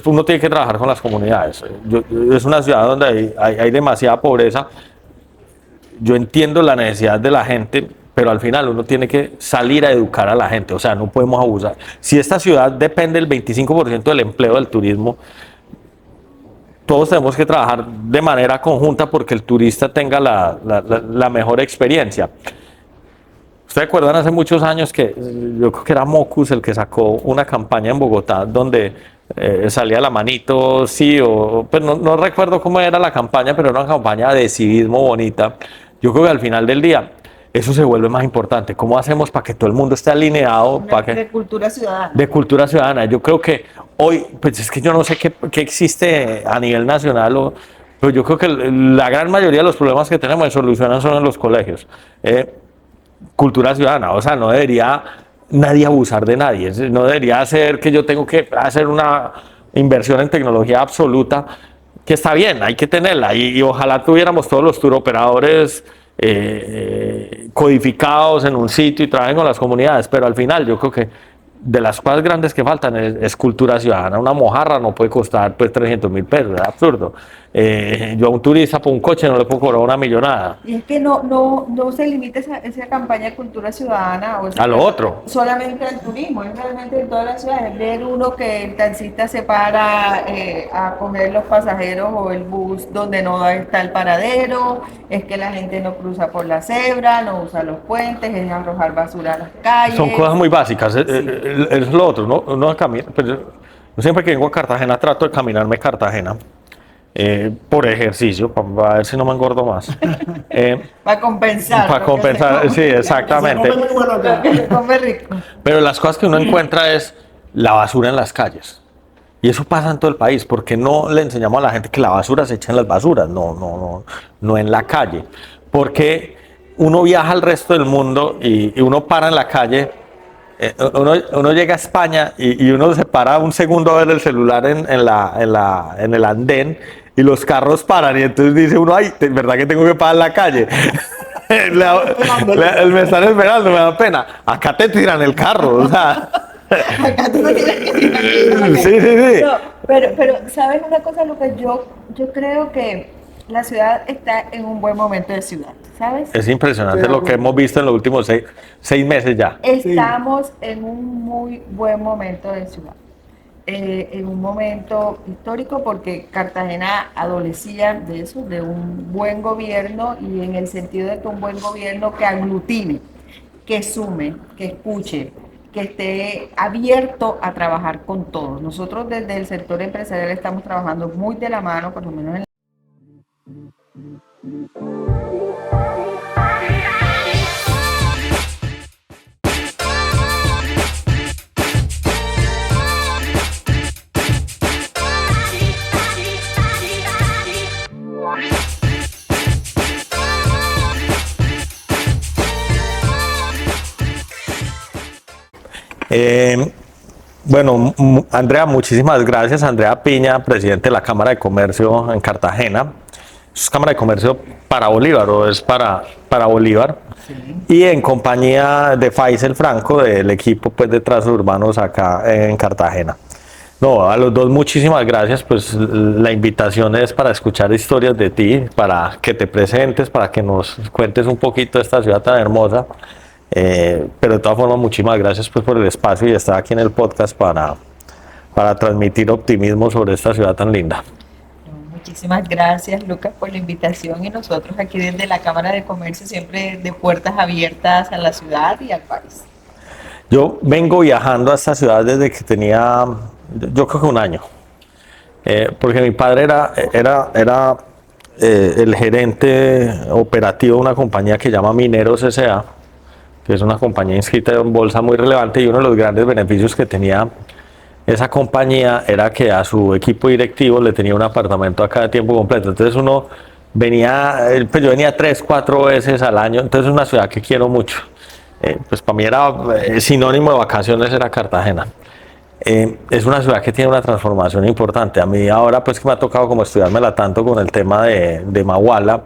pues uno tiene que trabajar con las comunidades. Es una ciudad donde hay demasiada pobreza. Yo entiendo la necesidad de la gente, pero al final uno tiene que salir a educar a la gente, o sea, no podemos abusar. Si esta ciudad depende del 25% del empleo del turismo, todos tenemos que trabajar de manera conjunta porque el turista tenga la mejor experiencia. ¿Ustedes recuerdan hace muchos años que yo creo que era Mocus el que sacó una campaña en Bogotá donde salía la manito, sí, pues no recuerdo cómo era la campaña, pero era una campaña de civismo bonita. Yo creo que al final del día eso se vuelve más importante. ¿Cómo hacemos para que todo el mundo esté alineado? De cultura ciudadana. De cultura ciudadana. Yo creo que hoy, pues es que yo no sé qué existe a nivel nacional, pero yo creo que la gran mayoría de los problemas que tenemos se solucionan son en los colegios. Cultura ciudadana, o sea, no debería nadie abusar de nadie, no debería ser que yo tengo que hacer una inversión en tecnología absoluta, que está bien, hay que tenerla, y ojalá tuviéramos todos los tour operadores codificados en un sitio y trabajen con las comunidades, pero al final yo creo que de las cosas grandes que faltan es cultura ciudadana. Una mojarra no puede costar pues 300.000 pesos, es absurdo. Yo a un turista por un coche no le puedo cobrar una millonada. Y es que no se limita esa campaña de cultura ciudadana a lo otro. Solamente al turismo, es realmente en todas las ciudades. Ver uno que el taxista se para a comer los pasajeros o el bus donde no está el paradero, es que la gente no cruza por la cebra, no usa los puentes, es arrojar basura a las calles. Son cosas muy básicas, es lo otro, ¿no? Pues yo siempre que vengo a Cartagena trato de caminarme Cartagena. Por ejercicio, para ver si no me engordo más. Para compensar. Para compensar, sí, exactamente. Pero las cosas que uno encuentra es la basura en las calles. Y eso pasa en todo el país, porque no le enseñamos a la gente que la basura se echa en las basuras, no en la calle. Porque uno viaja al resto del mundo y uno para en la calle. Uno llega a España y uno se para un segundo a ver el celular en el andén y los carros paran y entonces dice uno, ay, ¿verdad que tengo que parar en la calle? Me están esperando, me da pena. Acá te tiran el carro, o sea. Acá tú no tienes que tirar. Sí. No, pero ¿sabes una cosa, Lucas? Yo creo que la ciudad está en un buen momento de ciudad, ¿sabes? Es impresionante lo que hemos visto en los últimos 6 meses ya. Estamos en un muy buen momento de ciudad. En un momento histórico porque Cartagena adolecía de eso, de un buen gobierno, y en el sentido de que un buen gobierno que aglutine, que sume, que escuche, que esté abierto a trabajar con todos. Nosotros desde el sector empresarial estamos trabajando muy de la mano, por lo menos en Bueno, Andrea, muchísimas gracias. Andrea Piña, presidente de la Cámara de Comercio en Cartagena. ¿Es Cámara de Comercio para Bolívar o es para Bolívar? Sí. Y en compañía de Faisal Franco, del equipo pues, de trazos urbanos acá en Cartagena. No, a los dos muchísimas gracias, pues la invitación es para escuchar historias de ti, para que te presentes, para que nos cuentes un poquito de esta ciudad tan hermosa. Pero de todas formas, muchísimas gracias pues, por el espacio y estar aquí en el podcast para transmitir optimismo sobre esta ciudad tan linda. Muchísimas gracias, Lucas, por la invitación, y nosotros aquí desde la Cámara de Comercio siempre de puertas abiertas a la ciudad y al país. Yo vengo viajando a esta ciudad desde que tenía, yo creo que un año, porque mi padre era el gerente operativo de una compañía que se llama Mineros S.A., que es una compañía inscrita en bolsa muy relevante, y uno de los grandes beneficios que tenía esa compañía era que a su equipo directivo le tenía un apartamento acá de tiempo completo. Entonces uno venía, pues yo venía 3-4 veces al año, entonces es una ciudad que quiero mucho. Pues para mí era sinónimo de vacaciones, era Cartagena. Es una ciudad que tiene una transformación importante. A mí ahora pues que me ha tocado como estudiármela tanto con el tema de Maguala,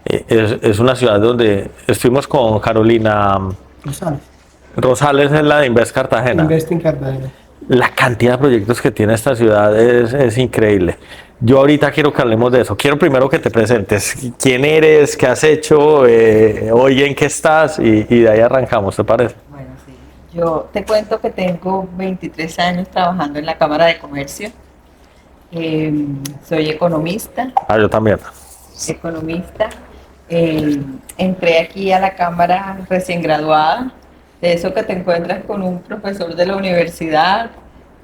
es una ciudad donde estuvimos con Carolina Rosales, es la de Invest Cartagena. Invest in Cartagena. La cantidad de proyectos que tiene esta ciudad es increíble. Yo ahorita quiero que hablemos de eso. Quiero primero que te presentes. ¿Quién eres? ¿Qué has hecho? Hoy en qué estás y de ahí arrancamos, ¿te parece? Bueno, sí. Yo te cuento que tengo 23 años trabajando en la Cámara de Comercio. Soy economista. Ah, yo también. Economista. Entré aquí a la Cámara recién graduada. De eso que te encuentras con un profesor de la universidad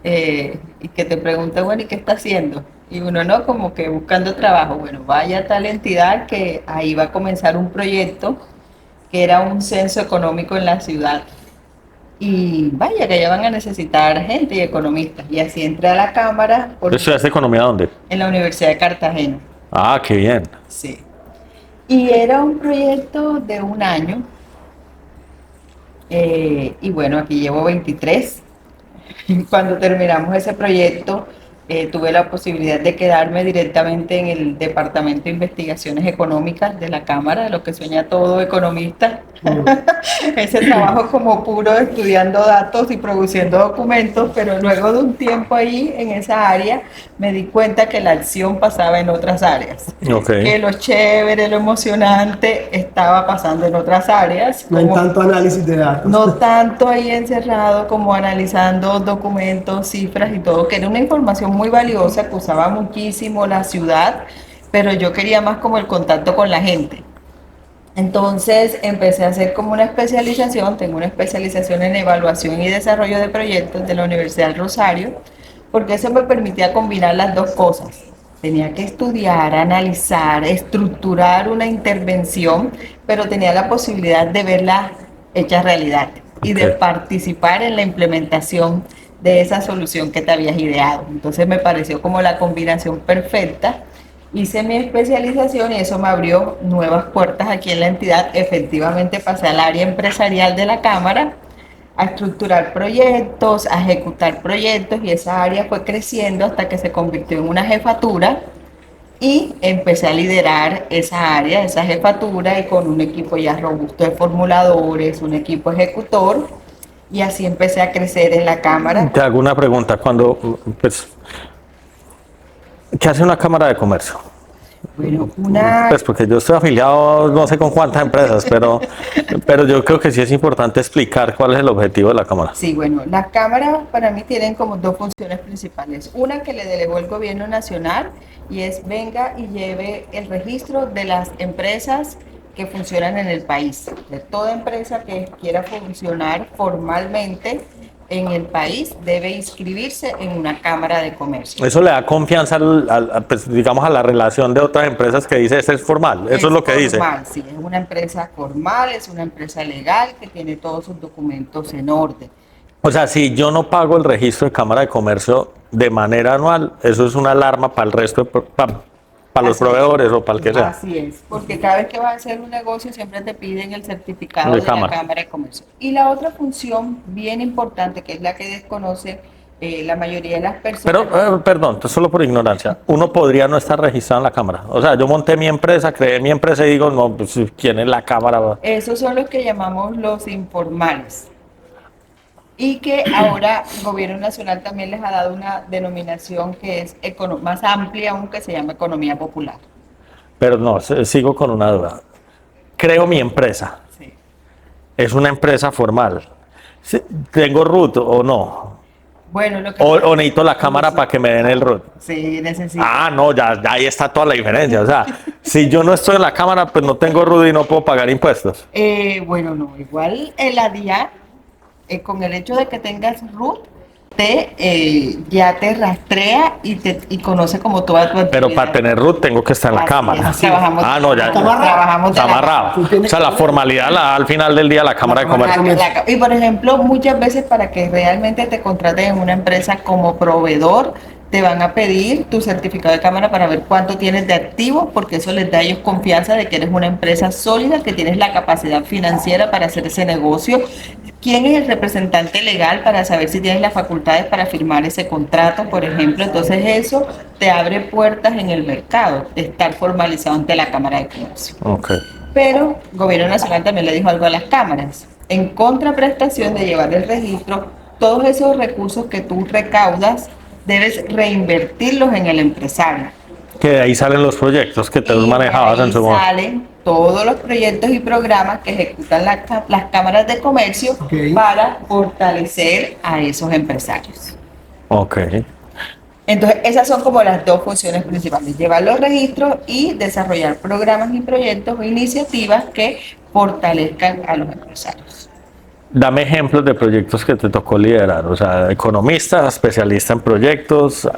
y que te pregunta, bueno, ¿y qué está haciendo? Y uno no, como que buscando trabajo. Bueno, vaya a tal entidad que ahí va a comenzar un proyecto que era un censo económico en la ciudad. Y vaya, que ya van a necesitar gente y economistas. Y así entré a la Cámara ¿Estudiaste economía dónde? en la Universidad de Cartagena. Ah, qué bien. Sí. Y era un proyecto de un año. Y bueno, aquí llevo 23. Cuando terminamos ese proyecto, tuve la posibilidad de quedarme directamente en el Departamento de Investigaciones Económicas de la Cámara, lo que sueña todo economista. Ese trabajo como puro estudiando datos y produciendo documentos, pero luego de un tiempo ahí en esa área me di cuenta que la acción pasaba en otras áreas. Okay. Que lo chévere, lo emocionante estaba pasando en otras áreas. No hay tanto análisis de datos. No tanto ahí encerrado como analizando documentos, cifras y todo, que era una información muy valiosa que usaba muchísimo la ciudad, pero yo quería más como el contacto con la gente. Entonces empecé a hacer como una especialización, tengo una especialización en evaluación y desarrollo de proyectos de la Universidad del Rosario, porque eso me permitía combinar las dos cosas. Tenía que estudiar, analizar, estructurar una intervención, pero tenía la posibilidad de verla hecha realidad y de participar en la implementación de esa solución que te habías ideado. Entonces me pareció como la combinación perfecta. Hice mi especialización y eso me abrió nuevas puertas aquí en la entidad. Efectivamente pasé al área empresarial de la Cámara a estructurar proyectos, a ejecutar proyectos y esa área fue creciendo hasta que se convirtió en una jefatura y empecé a liderar esa área, esa jefatura y con un equipo ya robusto de formuladores, un equipo ejecutor y así empecé a crecer en la Cámara. Te hago una pregunta. ¿Qué hace una Cámara de Comercio? Bueno, Pues porque yo estoy afiliado no sé con cuántas empresas, pero yo creo que sí es importante explicar cuál es el objetivo de la Cámara. Sí, bueno, las cámaras para mí tienen como dos funciones principales. Una que le delegó el gobierno nacional y es venga y lleve el registro de las empresas que funcionan en el país. De toda empresa que quiera funcionar formalmente en el país debe inscribirse en una cámara de comercio. Eso le da confianza, pues, digamos, a la relación de otras empresas que dice, este es formal. Eso es lo que dice. Formal, sí, es una empresa formal, es una empresa legal que tiene todos sus documentos en orden. O sea, si yo no pago el registro de Cámara de Comercio de manera anual, eso es una alarma para el resto, para los proveedores o para el que sea. Así es, porque cada vez que vas a hacer un negocio siempre te piden el certificado de la Cámara de Comercio. Y la otra función bien importante, que es la que desconoce la mayoría de las personas. Pero, perdón, solo por ignorancia, uno podría no estar registrado en la Cámara. O sea, yo monté mi empresa, creé mi empresa y digo, no, pues, ¿quién es la Cámara? Esos son los que llamamos los informales. Y que ahora el gobierno nacional también les ha dado una denominación que es más amplia aún, que se llama economía popular. Pero no, sigo con una duda. Creo mi empresa. Sí. Es una empresa formal. ¿Tengo RUT o no? Bueno, lo que O necesito la Cámara para que me den el RUT. sí, necesito. Ah, no, ya ahí está toda la diferencia. O sea, si yo no estoy en la Cámara, pues no tengo RUT y no puedo pagar impuestos. Bueno, no, igual la DIAN, con el hecho de que tengas RUT, ya te rastrea y conoce como toda tu actividad. Pero para tener RUT tengo que estar en la Así Cámara. es, trabajamos, Ah, no, ya. trabajamos Está amarrado. O sea, la formalidad al final del día la Cámara de Comercio. Y por ejemplo, muchas veces para que realmente te contraten en una empresa como proveedor, te van a pedir tu certificado de cámara para ver cuánto tienes de activos, porque eso les da a ellos confianza de que eres una empresa sólida, que tienes la capacidad financiera para hacer ese negocio. ¿Quién es el representante legal para saber si tienes las facultades para firmar ese contrato, por ejemplo? Entonces eso te abre puertas en el mercado, estar formalizado ante la Cámara de Comercio. Okay. Pero el gobierno nacional también le dijo algo a las cámaras. En contraprestación de llevar el registro, todos esos recursos que tú recaudas debes reinvertirlos en el empresario. Que de ahí salen los proyectos que te Y manejabas de en ahí su momento. salen todos los proyectos y programas que ejecutan las cámaras de comercio Ok. para fortalecer a esos empresarios. Ok. Entonces, esas son como las dos funciones principales, llevar los registros y desarrollar programas y proyectos o iniciativas que fortalezcan a los empresarios. Dame ejemplos de proyectos que te tocó liderar. O sea, economista, especialista en proyectos,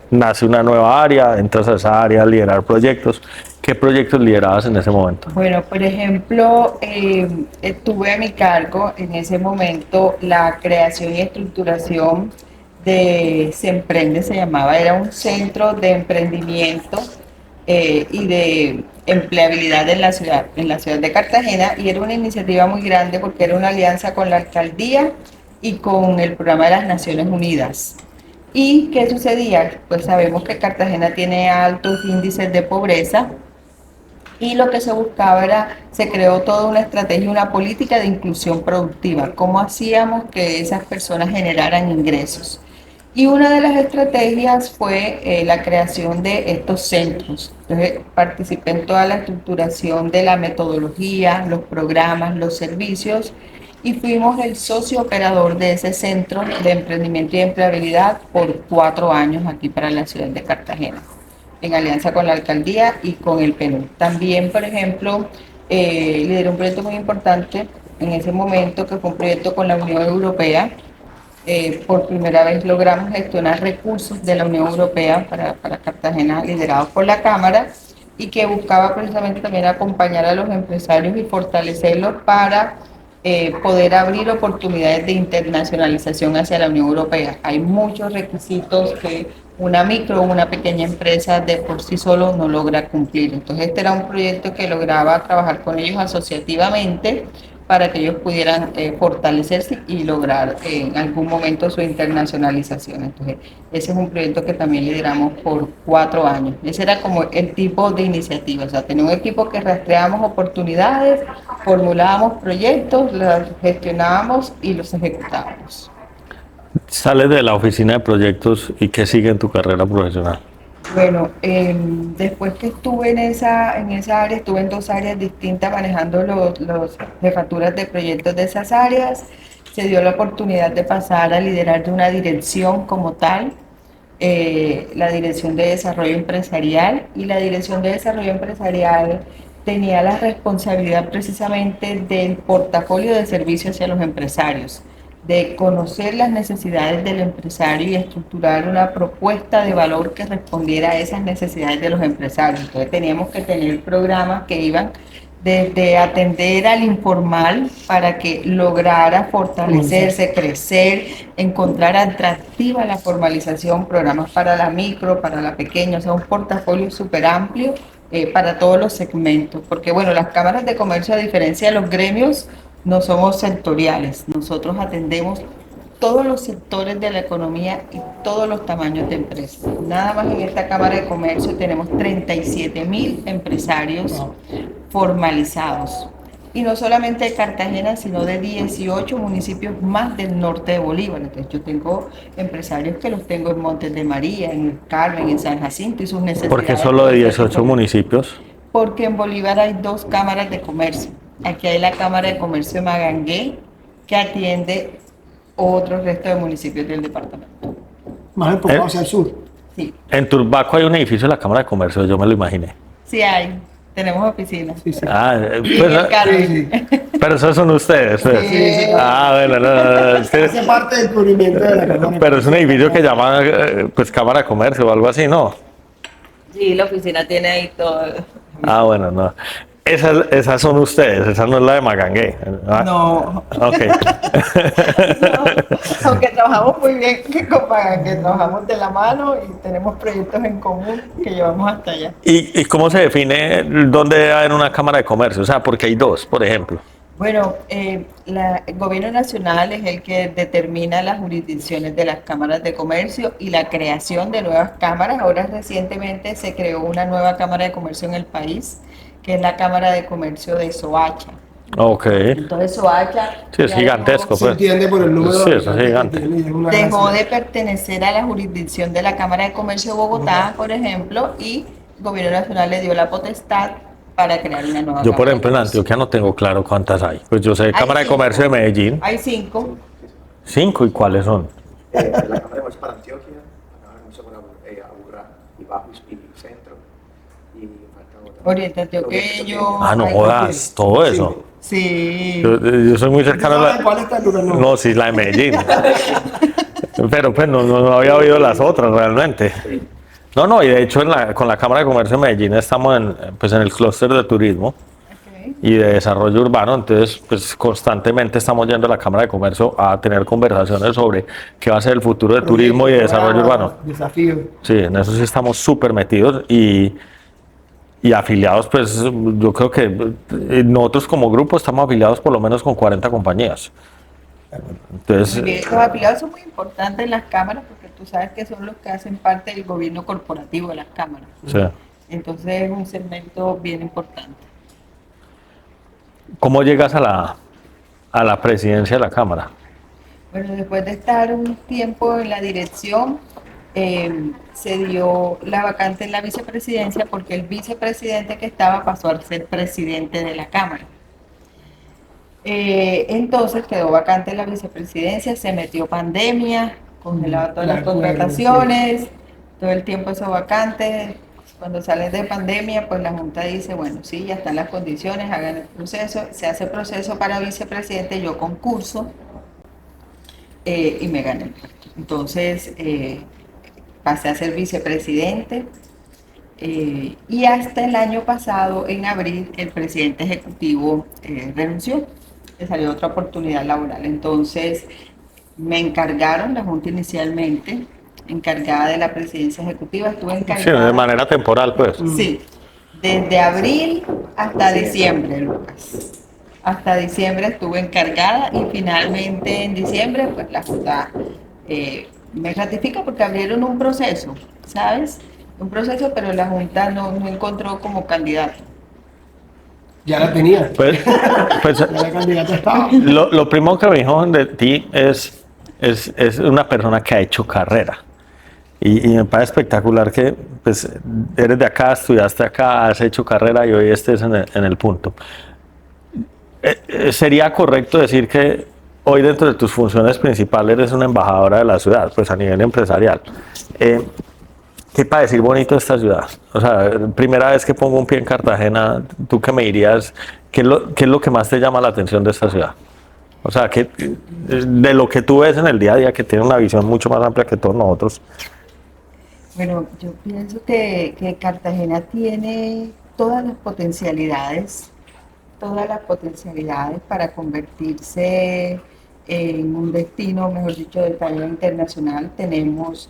nace una nueva área, entras a esa área a liderar proyectos. ¿Qué proyectos liderabas en ese momento? Bueno, por ejemplo, tuve a mi cargo en ese momento la creación y estructuración de Se Emprende, se llamaba, era un centro de emprendimiento y de empleabilidad en la ciudad de Cartagena, y era una iniciativa muy grande porque era una alianza con la alcaldía y con el programa de las Naciones Unidas. ¿Y qué sucedía? Pues sabemos que Cartagena tiene altos índices de pobreza, y lo que se buscaba era, se creó toda una estrategia, una política de inclusión productiva, cómo hacíamos que esas personas generaran ingresos. Y una de las estrategias fue la creación de estos centros. Entonces, participé en toda la estructuración de la metodología, los programas, los servicios, y fuimos el socio operador de ese centro de emprendimiento y empleabilidad por 4 años aquí para la ciudad de Cartagena, en alianza con la alcaldía y con el PNUD. También, por ejemplo, lideré un proyecto muy importante en ese momento, que fue un proyecto con la Unión Europea. Por primera vez logramos gestionar recursos de la Unión Europea para Cartagena, liderados por la Cámara, y que buscaba precisamente también acompañar a los empresarios y fortalecerlos para poder abrir oportunidades de internacionalización hacia la Unión Europea. Hay muchos requisitos que una micro o una pequeña empresa de por sí solo no logra cumplir. Entonces, este era un proyecto que lograba trabajar con ellos asociativamente para que ellos pudieran fortalecerse y lograr en algún momento su internacionalización. Entonces, ese es un proyecto que también lideramos por 4 años. Ese era como el tipo de iniciativa, o sea, tener un equipo que rastreábamos oportunidades, formulábamos proyectos, los gestionábamos y los ejecutábamos. Sales de la oficina de proyectos y qué sigue en tu carrera profesional. Bueno, después que estuve en esa área, estuve en 2 áreas distintas manejando los jefaturas de proyectos de esas áreas. Se dio la oportunidad de pasar a liderar de una dirección como tal, la Dirección de Desarrollo Empresarial, y la Dirección de Desarrollo Empresarial tenía la responsabilidad precisamente del portafolio de servicios hacia los empresarios, de conocer las necesidades del empresario y estructurar una propuesta de valor que respondiera a esas necesidades de los empresarios. Entonces teníamos que tener programas que iban desde atender al informal para que lograra fortalecerse, crecer, encontrar atractiva la formalización, programas para la micro, para la pequeña, o sea, un portafolio súper amplio para todos los segmentos. Porque bueno, las cámaras de comercio, a diferencia de los gremios, no somos sectoriales, nosotros atendemos todos los sectores de la economía y todos los tamaños de empresas. Nada más en esta Cámara de Comercio tenemos 37.000 empresarios formalizados. Y no solamente de Cartagena, sino de 18 municipios más del norte de Bolívar. Entonces yo tengo empresarios que los tengo en Montes de María, en el Carmen, en San Jacinto, y sus necesidades. ¿Por qué solo de 18 municipios? Porque en Bolívar hay 2 cámaras de comercio. Aquí hay la Cámara de Comercio de Magangué, que atiende otros restos de municipios del departamento. Más enfocado hacia el sur. Sí, En Turbaco hay un edificio de la Cámara de Comercio, yo me lo imaginé. sí hay. Tenemos oficinas. Sí, sí. Ah, Y pues, en el Carmen. Sí, sí. pero esos son ustedes. Pues. Sí. Ah, bueno, no, es que- Hace parte del cubrimiento de la Cámara. pero es un edificio que llama pues Cámara de Comercio o algo así, ¿no? Sí, la oficina tiene ahí todo. Ah, bueno, no. Esas son ustedes, esa no es la de Magangué. Ah, No, ok. aunque trabajamos muy bien con Magangué, trabajamos de la mano y tenemos proyectos en común que llevamos hasta allá. ¿Y cómo se define dónde debe haber una Cámara de Comercio? O sea, porque hay dos, por ejemplo. Bueno, el gobierno nacional es el que determina las jurisdicciones de las cámaras de comercio y la creación de nuevas cámaras. Ahora recientemente se creó una nueva cámara de comercio en el país, que es la Cámara de Comercio de Soacha. Ok. Entonces Soacha Sí, es ya gigantesco, Se pues. entiende por el número Sí, de eso es habitantes que gigante. tiene, y es una dejó gran de ciudad. pertenecer a la jurisdicción de la Cámara de Comercio de Bogotá, por ejemplo, y el gobierno nacional le dio la potestad para crear una nueva Yo, por Cámara de ejemplo, en Comercio. Antioquia no tengo claro cuántas hay. Pues yo sé Hay Cámara de Comercio de cinco. Medellín, Hay cinco. 5, ¿y cuáles son? La Cámara de Comercio para Antioquia, la Cámara de Comercio para Aburrá y Bajo y Centro. Y falta otra. Oriente Antioqueño. Ah, no hay- jodas, todo eso. Sí. Yo soy muy cercano a ¿Sabes la... cuál está el lugar? No, sí, la de Medellín. Pero pues no había oído las otras realmente. No, y de hecho con la Cámara de Comercio de Medellín estamos pues en el clúster de turismo Ok. y de desarrollo urbano, entonces pues constantemente estamos yendo a la Cámara de Comercio a tener conversaciones sobre qué va a ser el futuro de turismo y de desarrollo urbano. Desafíos. Sí, en eso sí estamos súper metidos y afiliados, pues yo creo que nosotros como grupo estamos afiliados por lo menos con 40 compañías. Entonces, Muy bien, los afiliados son muy importantes en las cámaras porque tú sabes que son los que hacen parte del gobierno corporativo de las cámaras. sí. Entonces es un segmento bien importante. ¿Cómo llegas a la presidencia de la Cámara? Bueno, después de estar un tiempo en la dirección, se dio la vacante en la vicepresidencia porque el vicepresidente que estaba pasó a ser presidente de la Cámara. Entonces quedó vacante la vicepresidencia, se metió pandemia, congelaba todas las Recuerdo, contrataciones, todo el tiempo eso vacante. Cuando sales de pandemia, pues la Junta dice, bueno, sí, ya están las condiciones, hagan el proceso, se hace el proceso para vicepresidente, yo concurso y me gané el puesto. Entonces pasé a ser vicepresidente y hasta el año pasado, en abril, el presidente ejecutivo renunció, le salió otra oportunidad laboral. Entonces me encargaron, la Junta inicialmente, encargada de la presidencia ejecutiva, estuve Sí, encargada. de manera temporal, pues. Sí, desde abril hasta diciembre, Lucas. Hasta diciembre estuve encargada y finalmente en diciembre, pues la Junta me ratifica porque abrieron un proceso, ¿sabes? Un proceso, pero la Junta no encontró como candidato. Ya la tenía. Pues Ya la candidata estaba. lo primero que me dijo de ti es una persona que ha hecho carrera. Y me parece espectacular que pues, eres de acá, estudiaste acá, has hecho carrera y hoy estés en el punto. ¿Sería correcto decir que hoy dentro de tus funciones principales eres una embajadora de la ciudad, pues a nivel empresarial? ¿Qué para decir bonito de esta ciudad? O sea, primera vez que pongo un pie en Cartagena, ¿tú qué me dirías? ¿Qué es lo que más te llama la atención de esta ciudad? O sea, de lo que tú ves en el día a día, que tiene una visión mucho más amplia que todos nosotros. Bueno, yo pienso que Cartagena tiene todas las potencialidades para convertirse en un destino, mejor dicho, de talla internacional. Tenemos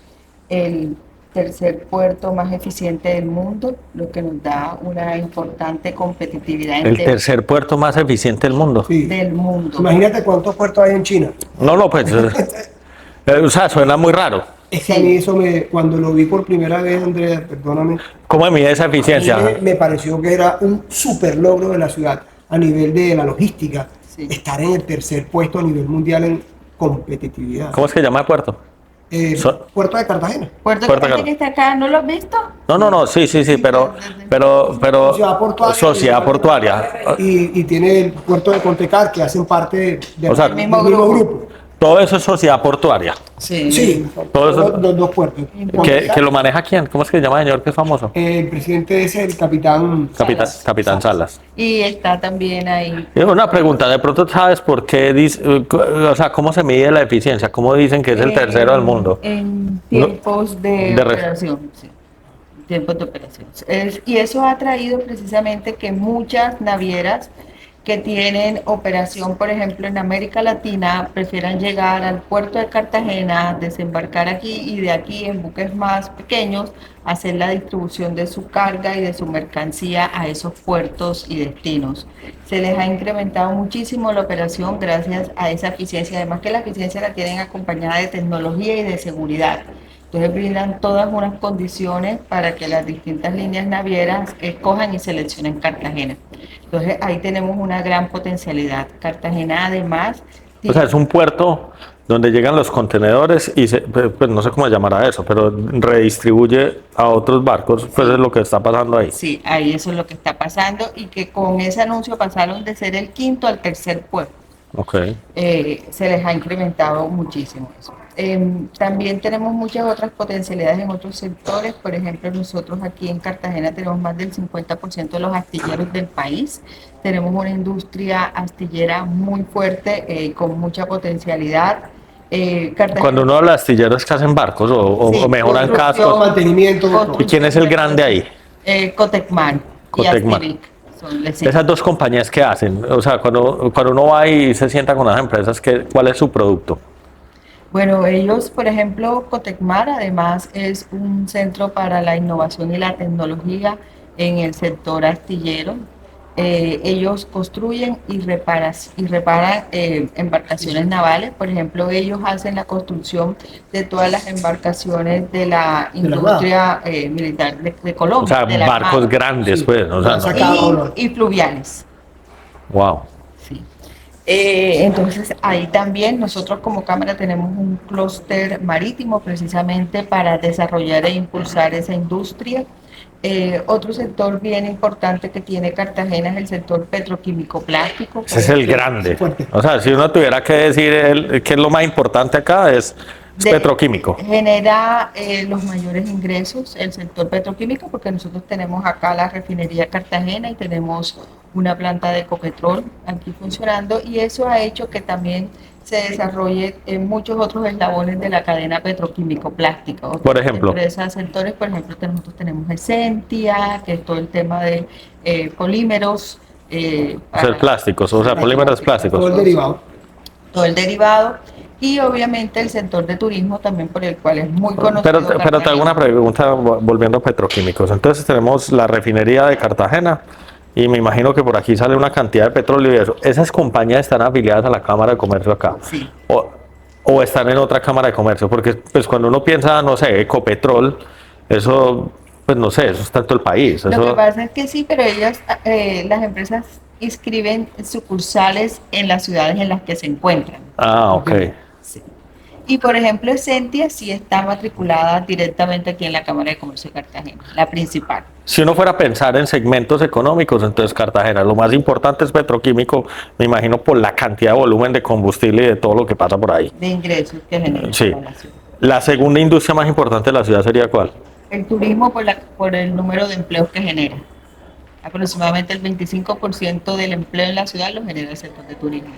el tercer puerto más eficiente del mundo, lo que nos da una importante competitividad El tercer puerto más eficiente del mundo. Sí. del mundo. Imagínate cuántos puertos hay en China. No, pues, o sea, suena muy raro. Es que a mí eso cuando lo vi por primera vez, Andrea, perdóname, ¿Cómo mide esa a mí eficiencia? me pareció que era un super logro de la ciudad a nivel de la logística. Sí. Estar en el tercer puesto a nivel mundial en competitividad. ¿Cómo es que se llama el puerto? Puerto de Cartagena. Puerto Puerto Cartagena Cartagena. que está acá, ¿no lo has visto? No, sí, pero Sociedad portuaria. sociedad portuaria. Y tiene el puerto de Contecar, que hacen parte O sea, del mismo mismo grupo. grupo. Todo eso es sociedad portuaria. Sí, Todo eso- los dos puertos. ¿Que lo maneja quién? ¿Cómo es que se llama el señor que es famoso? El presidente es el capitán. Capitán Salas. Y está también ahí. Y una pregunta, de pronto sabes por qué dice, o sea, cómo se mide la eficiencia, cómo dicen que es el tercero del mundo. En tiempos de de re- operación, sí. Tiempos de operación. Y eso ha traído precisamente que muchas navieras que tienen operación, por ejemplo, en América Latina, prefieran llegar al puerto de Cartagena, desembarcar aquí y de aquí en buques más pequeños, hacer la distribución de su carga y de su mercancía a esos puertos y destinos. Se les ha incrementado muchísimo la operación gracias a esa eficiencia, además que la eficiencia la tienen acompañada de tecnología y de seguridad. Entonces brindan todas unas condiciones para que las distintas líneas navieras escojan y seleccionen Cartagena. Entonces ahí tenemos una gran potencialidad. Cartagena además O sea, es un puerto donde llegan los contenedores y pues no sé cómo llamará eso, pero redistribuye a otros barcos, pues es lo que está pasando ahí. sí, ahí eso es lo que está pasando y que con ese anuncio pasaron de ser el quinto al tercer puerto. Ok. Se les ha incrementado muchísimo eso. También tenemos muchas otras potencialidades en otros sectores. Por ejemplo, nosotros aquí en Cartagena tenemos más del 50% de los astilleros del país. Tenemos una industria astillera muy fuerte, con mucha potencialidad. Cuando uno habla de astilleros, ¿que hacen barcos o, Sí, o mejoran construcción, cascos? Mantenimiento. ¿Y quién es el grande ahí? Cotecman y Cotecman. Astivic son las Esas dos compañías que hacen, o sea, cuando uno va y se sienta con las empresas, ¿cuál es su producto? Bueno, ellos, por ejemplo, Cotecmar además es un centro para la innovación y la tecnología en el sector astillero. Ellos construyen y reparan embarcaciones navales. Por ejemplo, ellos hacen la construcción de todas las embarcaciones de la industria militar de O Colombia. sea, de la barcos Armada. grandes, Sí. pues, o sea, Lo sacan. Y fluviales. wow. Sí. Entonces ahí también nosotros como Cámara tenemos un clúster marítimo precisamente para desarrollar e impulsar esa industria. Otro sector bien importante que tiene Cartagena es el sector petroquímico plástico. Ese es el grande. Fuerte. O sea, si uno tuviera que decir qué es lo más importante acá, es petroquímico. Genera los mayores ingresos el sector petroquímico porque nosotros tenemos acá la refinería Cartagena y tenemos una planta de Ecopetrol aquí funcionando y eso ha hecho que también se desarrolle en muchos otros eslabones de la cadena petroquímico-plástica. Por ejemplo. Empresas, sectores, por ejemplo, nosotros tenemos Essentia, que es todo el tema de polímeros. O sea, plásticos, o sea, polímeros plásticos. Todo el derivado. Todo el derivado y obviamente el sector de turismo también por el cual es muy conocido. Pero te hago una pregunta volviendo a petroquímicos. Entonces tenemos la refinería de Cartagena y me imagino que por aquí sale una cantidad de petróleo y eso. ¿Esas compañías están afiliadas a la Cámara de Comercio acá? Sí. ¿O están en otra Cámara de Comercio? Porque pues cuando uno piensa, no sé, Ecopetrol, eso, pues no sé, eso está en todo el país. Lo Eso, que pasa es que sí, pero ellas, las empresas inscriben sucursales en las ciudades en las que se encuentran. ok. Sí. Y por ejemplo, Essentia sí está matriculada directamente aquí en la Cámara de Comercio de Cartagena, la principal. Si uno fuera a pensar en segmentos económicos, entonces Cartagena, lo más importante es petroquímico, me imagino por la cantidad de volumen de combustible y de todo lo que pasa por ahí. De ingresos que genera Sí. la nación. La segunda industria más importante de la ciudad sería ¿cuál? El turismo por el número de empleos que genera. Aproximadamente el 25% del empleo en la ciudad lo genera el sector de turismo.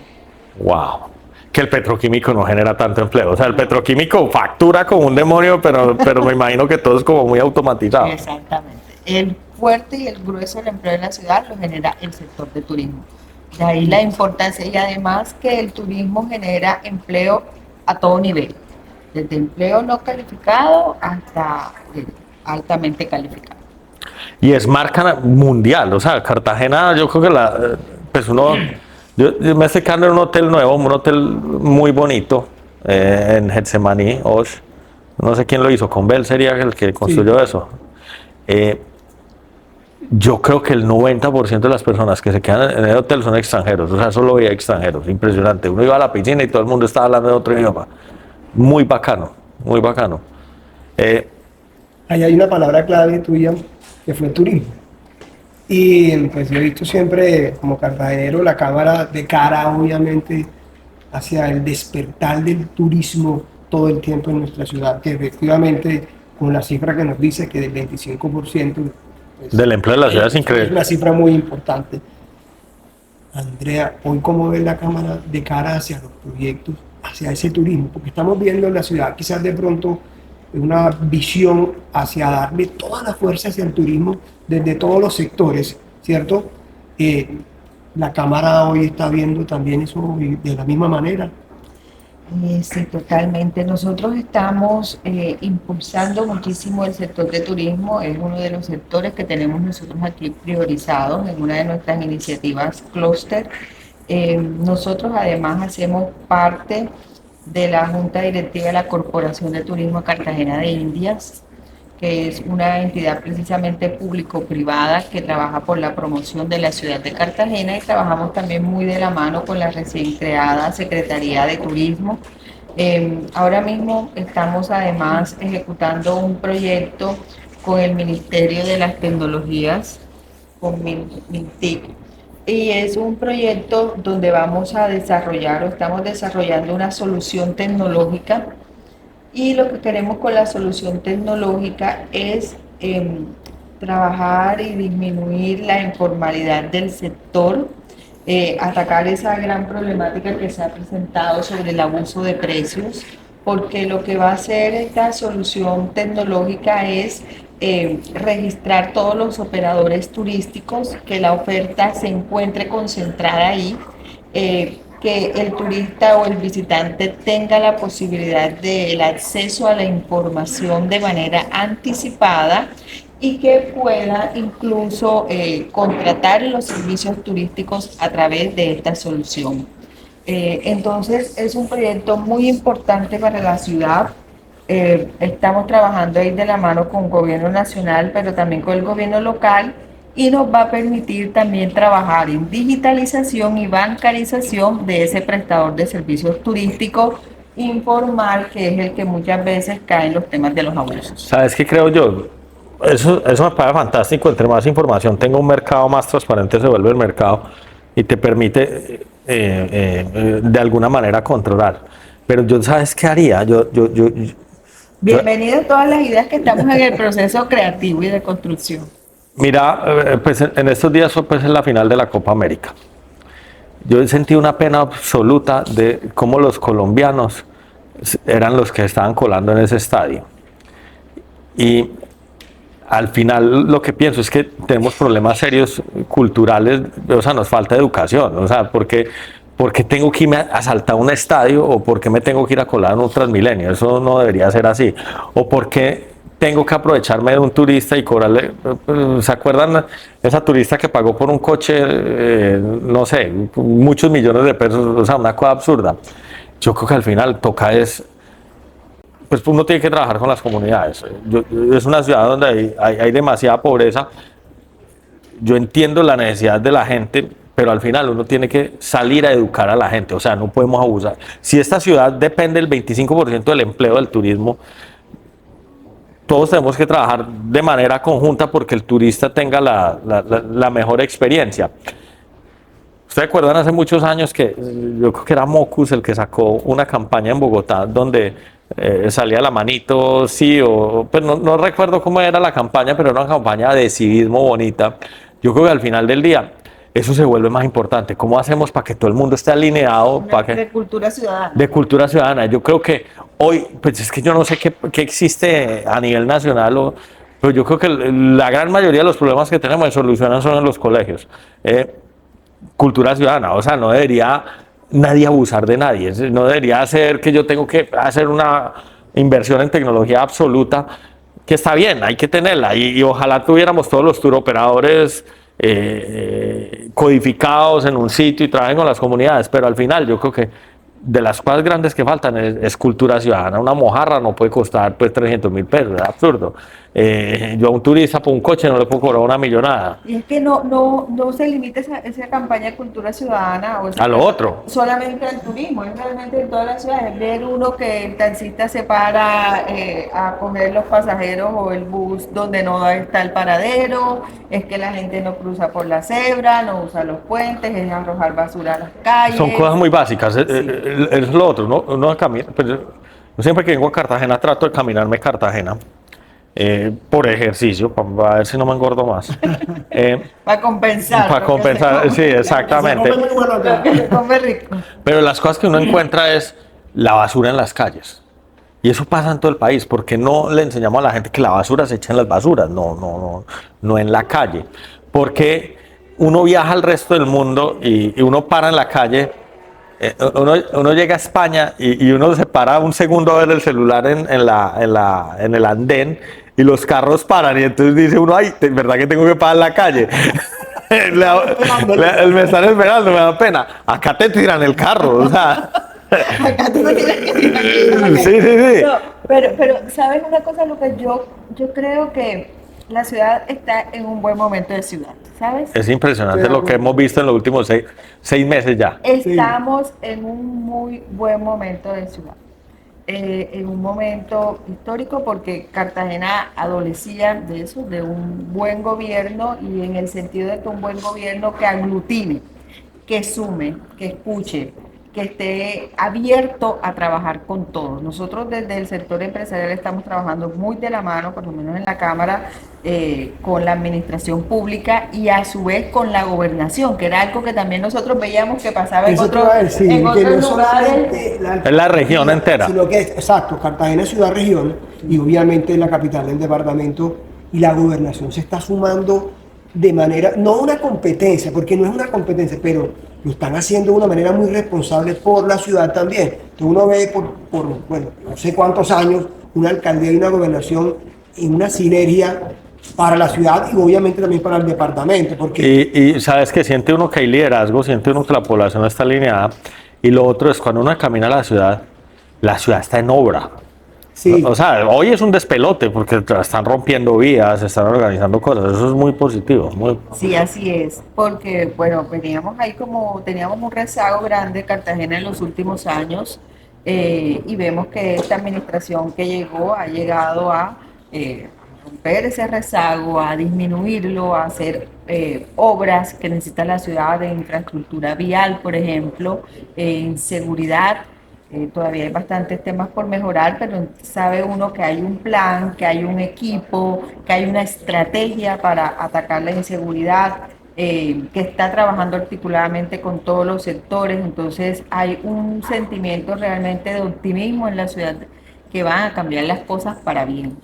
Wow. Que el petroquímico no genera tanto empleo. O sea, el petroquímico factura como un demonio, pero me imagino que todo es como muy automatizado. Exactamente. El fuerte y el grueso del empleo en la ciudad lo genera el sector de turismo. De ahí la importancia y además que el turismo genera empleo a todo nivel, desde empleo no calificado hasta altamente calificado. Y es marca mundial. O sea, Cartagena, yo creo que pues yo me estoy quedando en un hotel nuevo, un hotel muy bonito, en Getsemaní, Osh. No sé quién lo hizo, Convel sería el que construyó eso. Yo creo que el 90% de las personas que se quedan en el hotel son extranjeros, o sea, solo veía extranjeros, impresionante. Uno iba a la piscina y todo el mundo estaba hablando de otro idioma. Muy bacano, muy bacano. Ahí hay una palabra clave tuya que fue turismo. Y pues yo he visto siempre como cartagenero la Cámara de cara obviamente hacia el despertar del turismo todo el tiempo en nuestra ciudad, que efectivamente con la cifra que nos dice que del 25% pues, del empleo de la ciudad es increíble. Es una cifra muy importante. Andrea, hoy cómo ve la Cámara de cara hacia los proyectos, hacia ese turismo, porque estamos viendo en la ciudad quizás de pronto una visión hacia darle toda la fuerza hacia el turismo desde todos los sectores, ¿cierto? La Cámara hoy está viendo también eso de la misma manera. Sí, totalmente. Nosotros estamos impulsando muchísimo el sector de turismo. Es uno de los sectores que tenemos nosotros aquí priorizados en una de nuestras iniciativas clúster. Nosotros además hacemos parte de la Junta Directiva de la Corporación de Turismo Cartagena de Indias, que es una entidad precisamente público-privada que trabaja por la promoción de la ciudad de Cartagena, y trabajamos también muy de la mano con la recién creada Secretaría de Turismo. Ahora mismo estamos además ejecutando un proyecto con el Ministerio de las Tecnologías, con MINTIC, y es un proyecto donde vamos a desarrollar o estamos desarrollando una solución tecnológica, y lo que queremos con la solución tecnológica es trabajar y disminuir la informalidad del sector, atacar esa gran problemática que se ha presentado sobre el abuso de precios, porque lo que va a hacer esta solución tecnológica es registrar todos los operadores turísticos, que la oferta se encuentre concentrada ahí, que el turista o el visitante tenga la posibilidad del acceso a la información de manera anticipada, y que pueda incluso contratar los servicios turísticos a través de esta solución. Entonces es un proyecto muy importante para la ciudad. Estamos trabajando ahí de la mano con el gobierno nacional, pero también con el gobierno local, y nos va a permitir también trabajar en digitalización y bancarización de ese prestador de servicios turísticos informal, que es el que muchas veces cae en los temas de los abusos. ¿Sabes qué creo yo? Eso me parece fantástico. Entre más información tenga un mercado, más transparente se vuelve el mercado y te permite de alguna manera controlar. Pero yo, ¿sabes qué haría? Bienvenido a todas las ideas que estamos en el proceso creativo y de construcción. Mira, pues en estos días fue pues en la final de la Copa América. Yo sentí una pena absoluta de cómo los colombianos eran los que estaban colando en ese estadio. Y al final lo que pienso es que tenemos problemas serios culturales, o sea, nos falta educación, o sea, ¿por qué tengo que irme a saltar un estadio, o por qué me tengo que ir a colar en un Transmilenio? Eso no debería ser así. O por qué tengo que aprovecharme de un turista y cobrarle. ¿Se acuerdan esa turista que pagó por un coche, no sé, muchos millones de pesos? O sea, una cosa absurda. Yo creo que al final toca es, pues uno tiene que trabajar con las comunidades. Es una ciudad donde hay demasiada pobreza. Yo entiendo la necesidad de la gente, pero al final uno tiene que salir a educar a la gente. O sea, no podemos abusar. Si esta ciudad depende del 25% del empleo del turismo, todos tenemos que trabajar de manera conjunta porque el turista tenga la mejor experiencia. ¿Ustedes recuerdan hace muchos años que yo creo que era Mocus el que sacó una campaña en Bogotá donde salía la manito, sí, pues no recuerdo cómo era la campaña, pero era una campaña de civismo bonita? Yo creo que al final del día eso se vuelve más importante. ¿Cómo hacemos para que todo el mundo esté alineado? De cultura ciudadana. De cultura ciudadana. Yo creo que hoy, pues es que yo no sé qué existe a nivel nacional, pero yo creo que la gran mayoría de los problemas que tenemos se solucionan son en los colegios. Cultura ciudadana, o sea, no debería nadie abusar de nadie, no debería ser que yo tengo que hacer una inversión en tecnología absoluta, que está bien, hay que tenerla, y ojalá tuviéramos todos los tour operadores codificados en un sitio y trabajen con las comunidades, pero al final yo creo que de las cosas grandes que faltan es cultura ciudadana. Una mojarra no puede costar pues 300.000 pesos, es absurdo. Yo a un turista por un coche no le puedo cobrar una millonada. Y es que no se limita esa campaña de cultura ciudadana a lo otro. Solamente al turismo, es realmente en todas las ciudades. Ver uno que el taxista se para a coger los pasajeros o el bus donde no está el paradero, es que la gente no cruza por la cebra, no usa los puentes, es arrojar basura a las calles. Son cosas muy básicas, sí. Es lo otro, uno camina, pues, yo siempre que vengo a Cartagena trato de caminarme Cartagena. Por ejercicio, para ver si no me engordo más. Para compensar. Para compensar, sí, exactamente. Pero las cosas que uno encuentra es la basura en las calles. Y eso pasa en todo el país, porque no le enseñamos a la gente que la basura se echa en las basuras, no en la calle. Porque uno viaja al resto del mundo y uno para en la calle. Uno llega a España y uno se para un segundo a ver el celular en el andén, y los carros paran, y entonces dice uno, ay, de verdad que tengo que parar en la calle. Me están esperando, me da pena. Acá te tiran el carro, o sea, Acá tú no tienes que tirar. Sí, sí, sí. No, pero ¿sabes una cosa, Lucas? Yo creo que la ciudad está en un buen momento de ciudad, ¿sabes? Es impresionante Estoy de lo que acuerdo. hemos visto en los últimos 6 meses ya. Estamos en un muy buen momento de ciudad. En un momento histórico porque Cartagena adolecía de eso, de un buen gobierno y en el sentido de que un buen gobierno que aglutine, que sume, que escuche, que esté abierto a trabajar con todos. Nosotros desde el sector empresarial estamos trabajando muy de la mano, por lo menos en la Cámara, con la administración pública y a su vez con la gobernación, que era algo que también nosotros veíamos que pasaba en Eso te otros, iba a decir, en que no otros es lugares. solamente Es la región entera. sino que es, exacto, Cartagena es ciudad-región y obviamente la capital del departamento y la gobernación se está sumando de manera, no una competencia, porque no es una competencia, pero lo están haciendo de una manera muy responsable por la ciudad también. Entonces uno ve bueno, no sé cuántos años, una alcaldía y una gobernación en una sinergia para la ciudad y obviamente también para el departamento, porque Y sabes que siente uno que hay liderazgo, siente uno que la población está alineada. Y lo otro es cuando uno camina a la ciudad está en obra. sí, O sea, hoy es un despelote porque están rompiendo vías, están organizando cosas. Eso es muy positivo. Sí, así es, porque bueno, veníamos ahí como, teníamos un rezago grande de Cartagena en los últimos años y vemos que esta administración que llegó ha llegado a romper ese rezago, a disminuirlo, a hacer obras que necesita la ciudad de infraestructura vial, por ejemplo, en seguridad. Todavía hay bastantes temas por mejorar, pero sabe uno que hay un plan, que hay un equipo, que hay una estrategia para atacar la inseguridad, que está trabajando articuladamente con todos los sectores. Entonces hay un sentimiento realmente de optimismo en la ciudad que van a cambiar las cosas para bien.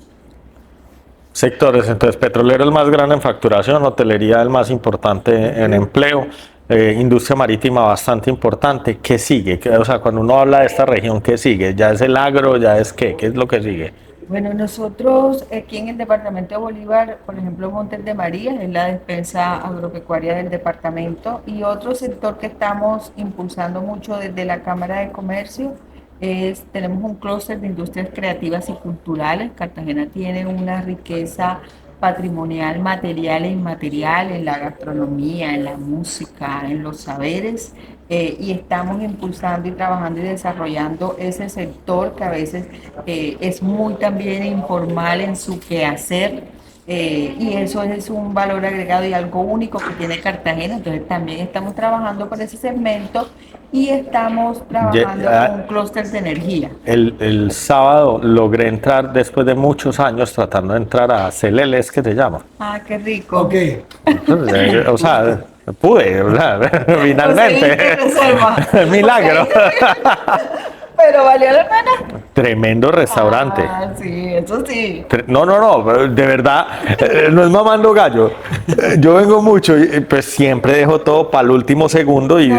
Sectores, entonces, petrolero el más grande en facturación, hotelería el más importante en empleo, industria marítima bastante importante. ¿Qué sigue? O sea, cuando uno habla de esta región, ¿qué sigue? ¿Ya es el agro? ¿Ya es qué? ¿Qué es lo que sigue? Bueno, nosotros aquí en el departamento de Bolívar, por ejemplo, Montes de María es la despensa agropecuaria del departamento y otro sector que estamos impulsando mucho desde la Cámara de Comercio tenemos un clúster de industrias creativas y culturales. Cartagena tiene una riqueza patrimonial, material e inmaterial en la gastronomía, en la música, en los saberes y estamos impulsando y trabajando y desarrollando ese sector que a veces es muy también informal en su quehacer. Y eso es un valor agregado y algo único que tiene Cartagena. Entonces también estamos trabajando por ese segmento y estamos trabajando con un clúster de energía. El sábado logré entrar después de muchos años tratando de entrar a Celeles, que se llama. Ah, qué rico. ok. O sea, pude, o sea, finalmente. Milagro. Pero valió la pena. Tremendo restaurante. Ah, sí, eso sí. No, de verdad, no es mamando gallo. Yo vengo mucho y pues siempre dejo todo para el último segundo y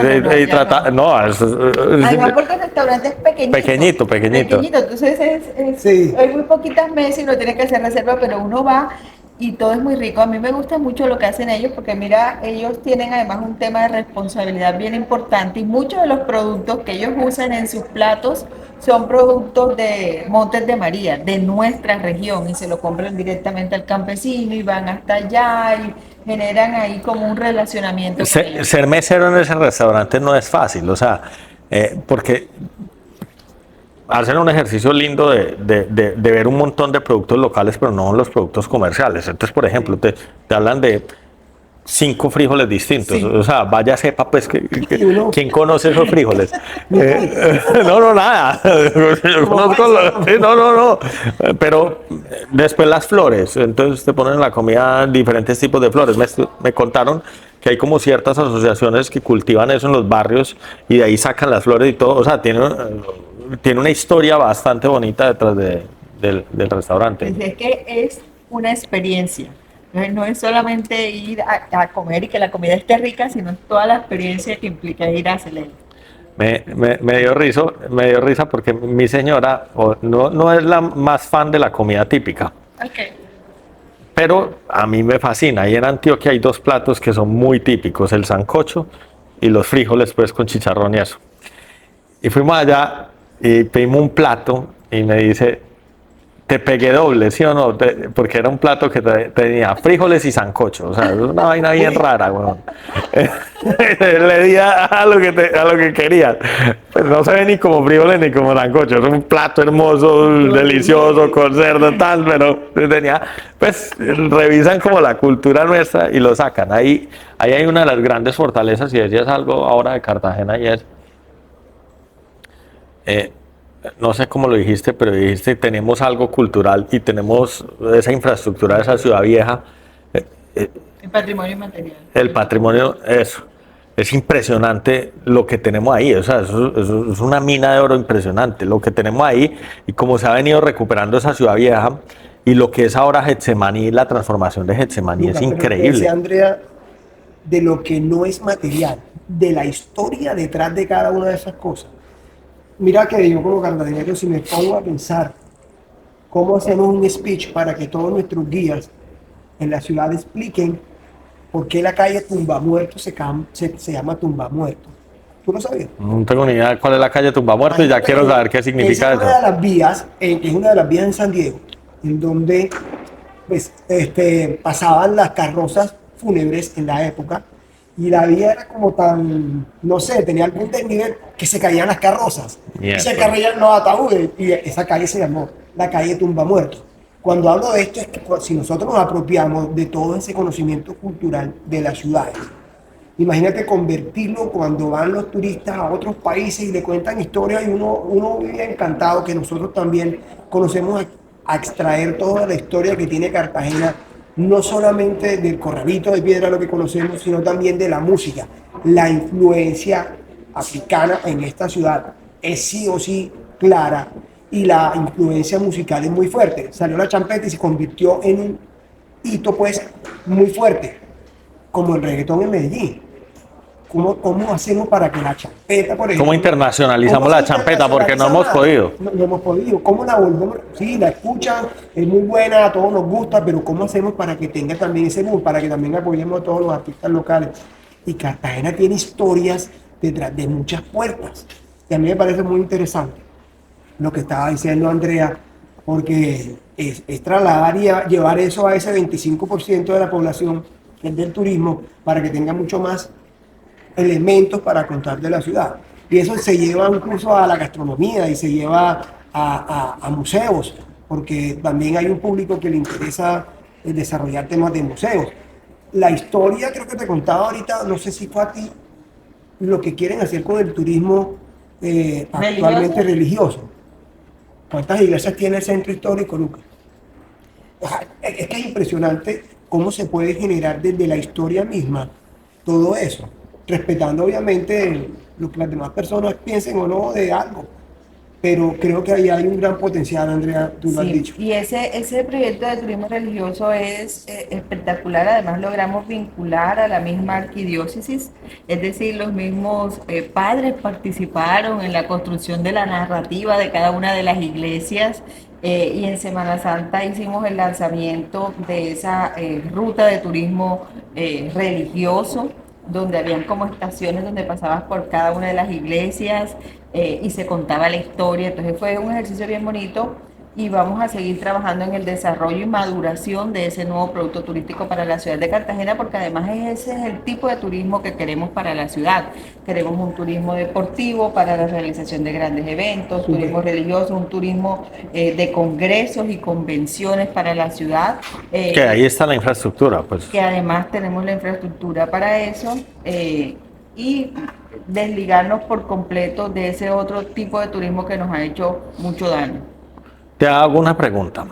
trata. No, Además porque el restaurante es pequeñito. Pequeñito. Entonces Sí. hay muy poquitas mesas y no tienes que hacer reserva, pero uno va y todo es muy rico. A mí me gusta mucho lo que hacen ellos porque mira, ellos tienen además un tema de responsabilidad bien importante y muchos de los productos que ellos usan en sus platos son productos de Montes de María, de nuestra región y se lo compran directamente al campesino y van hasta allá y generan ahí como un relacionamiento con ellos. Ser mesero en ese restaurante no es fácil, o sea, porque hacen un ejercicio lindo de ver un montón de productos locales, pero no los productos comerciales. Entonces, por ejemplo, te hablan de 5 frijoles distintos. Sí. O sea, vaya sepa, pues, uno- ¿quién conoce esos frijoles? No, nada. Yo conozco sí, no. Pero después las flores. Entonces te ponen en la comida diferentes tipos de flores. Me contaron que hay como ciertas asociaciones que cultivan eso en los barrios y de ahí sacan las flores y todo. O sea, tiene una historia bastante bonita detrás del restaurante. Pues es que es una experiencia. No es solamente ir a comer y que la comida esté rica, sino toda la experiencia que implica ir a Celele. Me dio risa porque mi señora no es la más fan de la comida típica, Okay. pero a mí me fascina. Y en Antioquia hay 2 platos que son muy típicos, el sancocho y los frijoles pues con chicharrón y eso. Y fuimos allá y pedimos un plato y me dice, te pegué doble, ¿sí o no? Porque era un plato que tenía frijoles y sancocho. O sea, es una vaina bien rara, weón. Le di a lo que querías. Pues no se ve ni como frijoles ni como sancocho. Es un plato hermoso, delicioso, con cerdo, tal, pero tenía... Pues revisan como la cultura nuestra y lo sacan. Ahí hay una de las grandes fortalezas, y decías algo ahora de Cartagena, y es... no sé cómo lo dijiste, pero dijiste tenemos algo cultural y tenemos esa infraestructura de esa ciudad vieja, El patrimonio inmaterial. el patrimonio, eso. Es impresionante lo que tenemos ahí, o sea, eso es una mina de oro impresionante, lo que tenemos ahí y cómo se ha venido recuperando esa ciudad vieja y lo que es ahora Getsemaní, la transformación de Getsemaní Lucas, es pero increíble. decía Andrea, de lo que no es material, de la historia detrás de cada una de esas cosas. Mira que yo como cartagenero, si me pongo a pensar cómo hacemos un speech para que todos nuestros guías en la ciudad expliquen por qué la calle Tumbamuerto se llama Tumbamuerto. ¿Tú lo sabías? No tengo ni idea de cuál es la calle Tumbamuerto y ya quiero saber qué significa es eso. una de las vías, es una de las vías en San Diego, en donde pues, pasaban las carrozas fúnebres en la época, y la vía era como tan, no sé, tenía algún desnivel que se caían las carrozas y se caían los ataúdes, y esa calle se llamó la calle Tumbamuerto. Cuando hablo de esto es que si nosotros nos apropiamos de todo ese conocimiento cultural de las ciudades, imagínate convertirlo cuando van los turistas a otros países y le cuentan historias, y uno vive encantado que nosotros también conocemos a extraer toda la historia que tiene Cartagena, no solamente del corralito de piedra lo que conocemos, sino también de la música. La influencia africana en esta ciudad es sí o sí clara, y la influencia musical es muy fuerte. Salió la champeta y se convirtió en un hito pues muy fuerte, como el reggaetón en Medellín. ¿Cómo hacemos para que la champeta, por ejemplo... ¿Cómo internacionalizamos la champeta? Porque no hemos podido. No hemos podido. ¿Cómo la volvemos? Sí, la escuchan, es muy buena, a todos nos gusta, pero ¿cómo hacemos para que tenga también ese boom, para que también apoyemos a todos los artistas locales? Y Cartagena tiene historias detrás de muchas puertas. Y a mí me parece muy interesante lo que estaba diciendo Andrea, porque es trasladar y llevar eso a ese 25% de la población que es del turismo, para que tenga mucho más elementos para contar de la ciudad. Y eso se lleva incluso a la gastronomía y se lleva a museos, porque también hay un público que le interesa desarrollar temas de museos. La historia, creo que te contaba ahorita, no sé si fue a ti, lo que quieren hacer con el turismo actualmente religioso. ¿Cuántas iglesias tiene el centro histórico, Lucas? Es que es impresionante cómo se puede generar desde la historia misma todo eso, respetando obviamente lo que las demás personas piensen o no de algo. Pero creo que ahí hay un gran potencial, Andrea, tú lo has dicho. Y ese proyecto de turismo religioso es espectacular. Además logramos vincular a la misma arquidiócesis, es decir, los mismos padres participaron en la construcción de la narrativa de cada una de las iglesias, y en Semana Santa hicimos el lanzamiento de esa ruta de turismo religioso, donde habían como estaciones donde pasabas por cada una de las iglesias y se contaba la historia. Entonces fue un ejercicio bien bonito, y vamos a seguir trabajando en el desarrollo y maduración de ese nuevo producto turístico para la ciudad de Cartagena, porque además ese es el tipo de turismo que queremos para la ciudad. Queremos un turismo deportivo para la realización de grandes eventos, turismo religioso, un turismo de congresos y convenciones para la ciudad. Que ahí está la infraestructura, pues. Que además tenemos la infraestructura para eso, y desligarnos por completo de ese otro tipo de turismo que nos ha hecho mucho daño. Te hago una pregunta.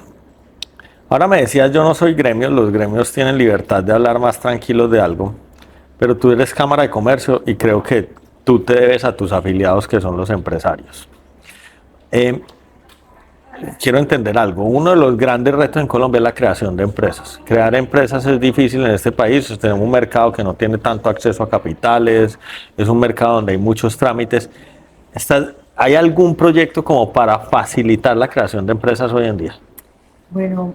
Ahora me decías, yo no soy gremio, los gremios tienen libertad de hablar más tranquilos de algo, pero tú eres Cámara de Comercio y creo que tú te debes a tus afiliados, que son los empresarios. Quiero entender algo. Uno de los grandes retos en Colombia es la creación de empresas. Crear empresas es difícil en este país. Tenemos un mercado que no tiene tanto acceso a capitales, es un mercado donde hay muchos trámites. ¿Hay algún proyecto como para facilitar la creación de empresas hoy en día? Bueno,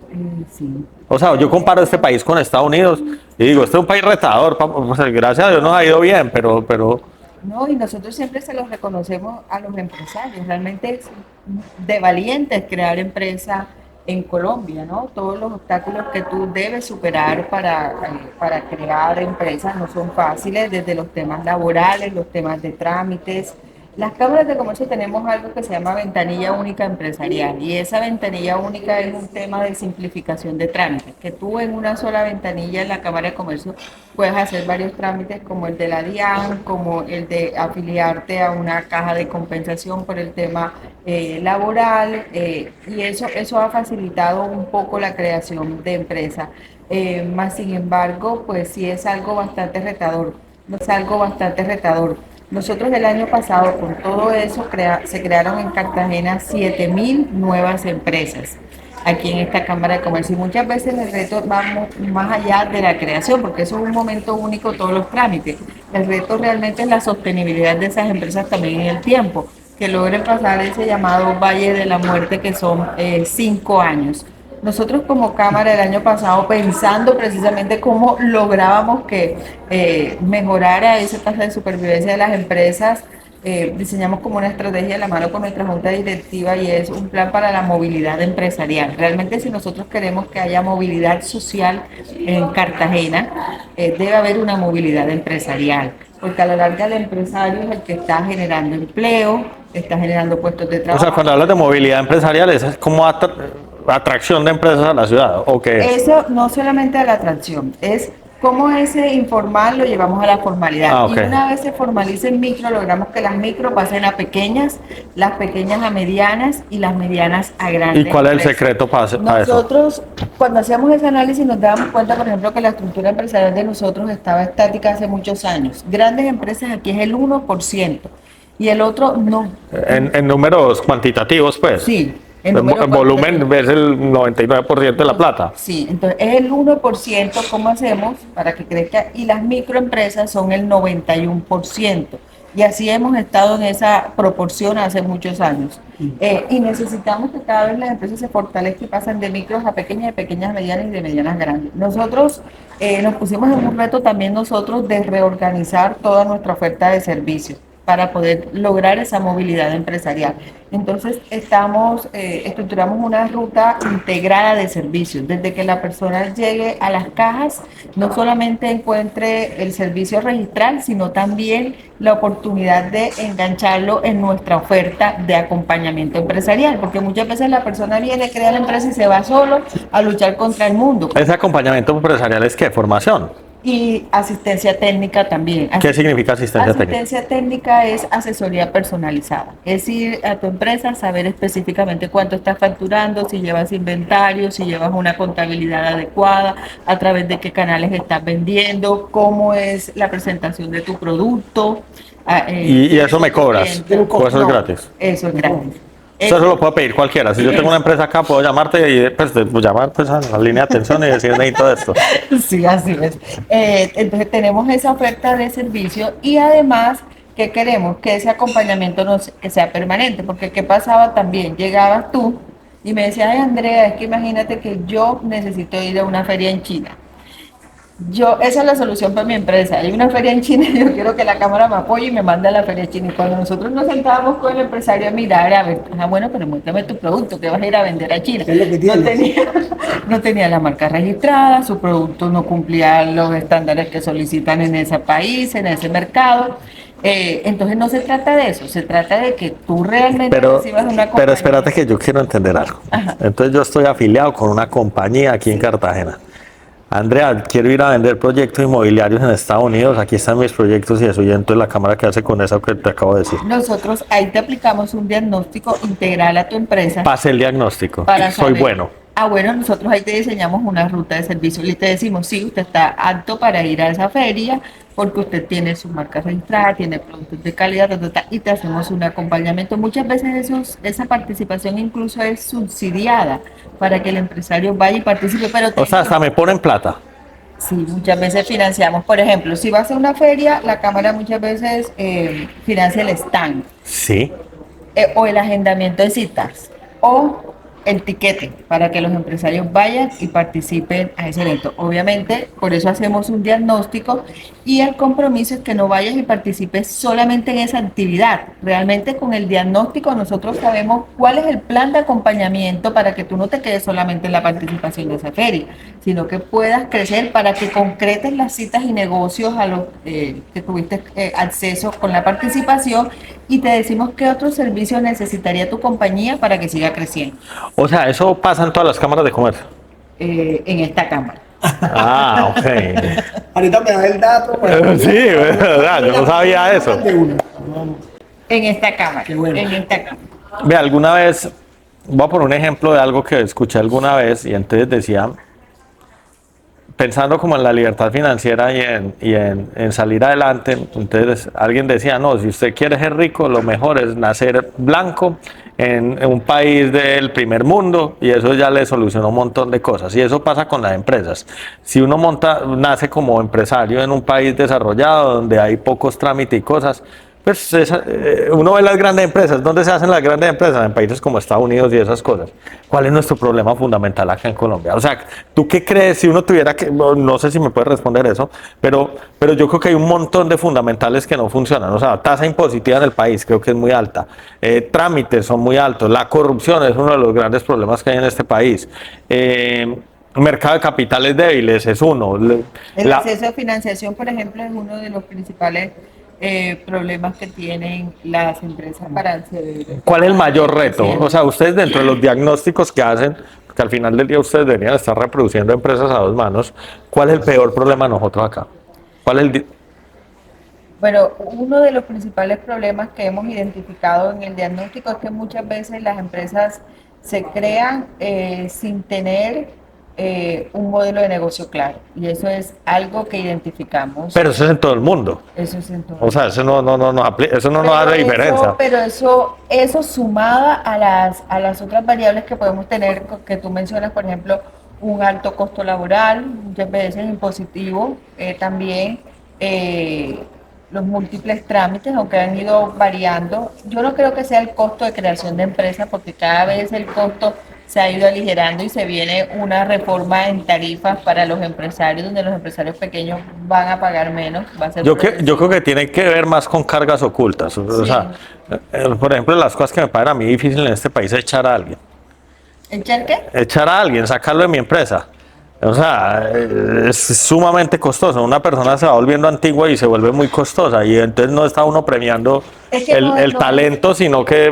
sí. O sea, yo comparo este país con Estados Unidos y digo, este es un país retador, pues, gracias a Dios nos ha ido bien, pero No, y nosotros siempre se los reconocemos a los empresarios. Realmente es de valientes crear empresa en Colombia, ¿no? Todos los obstáculos que tú debes superar para crear empresas no son fáciles, desde los temas laborales, los temas de trámites. Las cámaras de comercio tenemos algo que se llama ventanilla única empresarial y esa ventanilla única es un tema de simplificación de trámites, que tú en una sola ventanilla en la Cámara de Comercio puedes hacer varios trámites como el de la DIAN, como el de afiliarte a una caja de compensación por el tema laboral y eso ha facilitado un poco la creación de empresas. Más sin embargo, pues sí es algo bastante retador, es algo bastante retador. Nosotros el año pasado, con todo eso, se crearon en Cartagena 7.000 nuevas empresas aquí en esta Cámara de Comercio. Y muchas veces el reto va más allá de la creación, porque eso es un momento único, todos los trámites. El reto realmente es la sostenibilidad de esas empresas también en el tiempo, que logren pasar ese llamado Valle de la Muerte, que son 5 años. Nosotros como Cámara el año pasado, pensando precisamente cómo lográbamos que mejorara esa tasa de supervivencia de las empresas, diseñamos como una estrategia de la mano con nuestra junta directiva y es un plan para la movilidad empresarial. Realmente si nosotros queremos que haya movilidad social en Cartagena, debe haber una movilidad empresarial, porque a la larga el empresario es el que está generando empleo, está generando puestos de O trabajo. sea, cuando hablas de movilidad empresarial, ¿es como atracción de empresas a la ciudad? ¿O qué es? Eso no solamente a la atracción, es cómo ese informal lo llevamos a la formalidad. Ah, ok. Y una vez se formalice en micro, logramos que las micro pasen a pequeñas, las pequeñas a medianas y las medianas a grandes. ¿Y cuál es el empresas. secreto para eso? Nosotros, cuando hacíamos ese análisis, nos dábamos cuenta, por ejemplo, que la estructura empresarial de nosotros estaba estática hace muchos años. Grandes empresas aquí es el 1% y el otro no. En números cuantitativos, pues. Sí. En volumen ves el 99% de la plata. Sí, entonces es el 1%, ¿cómo hacemos para que crezca? Y las microempresas son el 91%. Y así hemos estado en esa proporción hace muchos años. Y necesitamos que cada vez las empresas se fortalezcan y pasen de micros a pequeñas, de pequeñas a medianas y de medianas a grandes. Nosotros nos pusimos en un reto también nosotros de reorganizar toda nuestra oferta de servicios para poder lograr esa movilidad empresarial. Entonces estructuramos una ruta integrada de servicios, desde que la persona llegue a las cajas, no solamente encuentre el servicio registral, sino también la oportunidad de engancharlo en nuestra oferta de acompañamiento empresarial, porque muchas veces la persona viene, crea la empresa y se va solo a luchar contra el mundo. ¿Ese acompañamiento empresarial es qué? ¿Formación? Y asistencia técnica también. ¿Qué significa asistencia técnica? Asistencia técnica es asesoría personalizada. Es ir a tu empresa, saber específicamente cuánto estás facturando, si llevas inventario, si llevas una contabilidad adecuada, a través de qué canales estás vendiendo, cómo es la presentación de tu producto. ¿Y eso me cobras? ¿O eso es gratis? Eso es gratis. Eso lo puedo pedir cualquiera. Si yo tengo una empresa acá, puedo llamarte y pues, llamar pues, a la línea de atención y decir necesito esto. Sí, así es. Entonces tenemos esa oferta de servicio y además que queremos que ese acompañamiento que sea permanente, porque ¿qué pasaba también? Llegabas tú y me decías, ay Andrea, es que imagínate que yo necesito ir a una feria en China. Esa es la solución para mi empresa. Hay una feria en China y yo quiero que la cámara me apoye y me mande a la feria china. Y cuando nosotros nos sentábamos con el empresario a mirar, a ver, bueno, pero muéstrame tu producto, que vas a ir a vender a China. ¿Qué es lo que tienes? No tenía la marca registrada, su producto no cumplía los estándares que solicitan en ese país, en ese mercado. Entonces no se trata de eso, se trata de que tú realmente recibas una compañía. Pero espérate que yo quiero entender algo. Ajá. Entonces yo estoy afiliado con una compañía aquí en Cartagena. Andrea, quiero ir a vender proyectos inmobiliarios en Estados Unidos, aquí están mis proyectos y eso, y entonces la cámara que hace con eso que te acabo de decir. Nosotros ahí te aplicamos un diagnóstico integral a tu empresa. Pase el diagnóstico, Para soy saber. bueno. Bueno, nosotros ahí te diseñamos una ruta de servicio y te decimos, sí, usted está apto para ir a esa feria porque usted tiene su marca registrada, tiene productos de calidad, y te hacemos un acompañamiento. Muchas veces esa participación incluso es subsidiada para que el empresario vaya y participe. Pero O sea, hasta me ponen plata. sí, muchas veces financiamos. Por ejemplo, si vas a una feria, la Cámara muchas veces financia el stand Sí. o el agendamiento de citas o el tiquete para que los empresarios vayan y participen a ese evento. Obviamente, por eso hacemos un diagnóstico y el compromiso es que no vayas y participes solamente en esa actividad. Realmente con el diagnóstico nosotros sabemos cuál es el plan de acompañamiento para que tú no te quedes solamente en la participación de esa feria, sino que puedas crecer para que concretes las citas y negocios a los que tuviste acceso con la participación y te decimos qué otros servicios necesitaría tu compañía para que siga creciendo. O sea, eso pasa en todas las cámaras de comercio. En esta cámara. Ah, ok. Ahorita me da el dato. Sí, verdad, yo no sabía eso. De una. En esta cámara. Qué bueno. En esta cámara. Ve, alguna vez, voy a poner un ejemplo de algo que escuché alguna vez y entonces decía, pensando como en la libertad financiera y en salir adelante, entonces alguien decía, no, si usted quiere ser rico, lo mejor es nacer blanco en un país del primer mundo y eso ya le soluciona un montón de cosas. Y eso pasa con las empresas. Si uno nace como empresario en un país desarrollado donde hay pocos trámites y cosas, pues uno ve las grandes empresas. ¿Dónde se hacen las grandes empresas? En países como Estados Unidos y esas cosas. ¿Cuál es nuestro problema fundamental acá en Colombia? O sea, ¿tú qué crees si uno tuviera que, no sé si me puedes responder eso, pero yo creo que hay un montón de fundamentales que no funcionan. O sea, tasa impositiva en el país creo que es muy alta. Trámites son muy altos. La corrupción es uno de los grandes problemas que hay en este país. Mercado de capitales débiles es uno. El acceso a financiación, por ejemplo, es uno de los principales problemas que tienen las empresas para acceder. ¿Cuál es el mayor reto? O sea, ustedes dentro de los diagnósticos que hacen, que al final del día ustedes deberían estar reproduciendo empresas a dos manos, ¿cuál es el peor problema de nosotros acá? ¿Cuál es Bueno, uno de los principales problemas que hemos identificado en el diagnóstico es que muchas veces las empresas se crean sin tener un modelo de negocio claro. Y eso es algo que identificamos. Pero eso es en todo el mundo. Eso es en todo. O sea, eso no nos hace diferencia. Pero eso sumada a las otras variables que podemos tener, que tú mencionas, por ejemplo, un alto costo laboral, muchas veces impositivo, también los múltiples trámites, aunque han ido variando. Yo no creo que sea el costo de creación de empresa, porque cada vez el costo se ha ido aligerando y se viene una reforma en tarifas para los empresarios, donde los empresarios pequeños van a pagar menos. Va a ser Yo creo que tiene que ver más con cargas ocultas. O sea, por ejemplo, las cosas que me parecen a mí difíciles en este país es echar a alguien. ¿Echar qué? Echar a alguien, sacarlo de mi empresa. O sea, es sumamente costoso. Una persona se va volviendo antigua y se vuelve muy costosa. Y entonces no está uno premiando el talento, sino que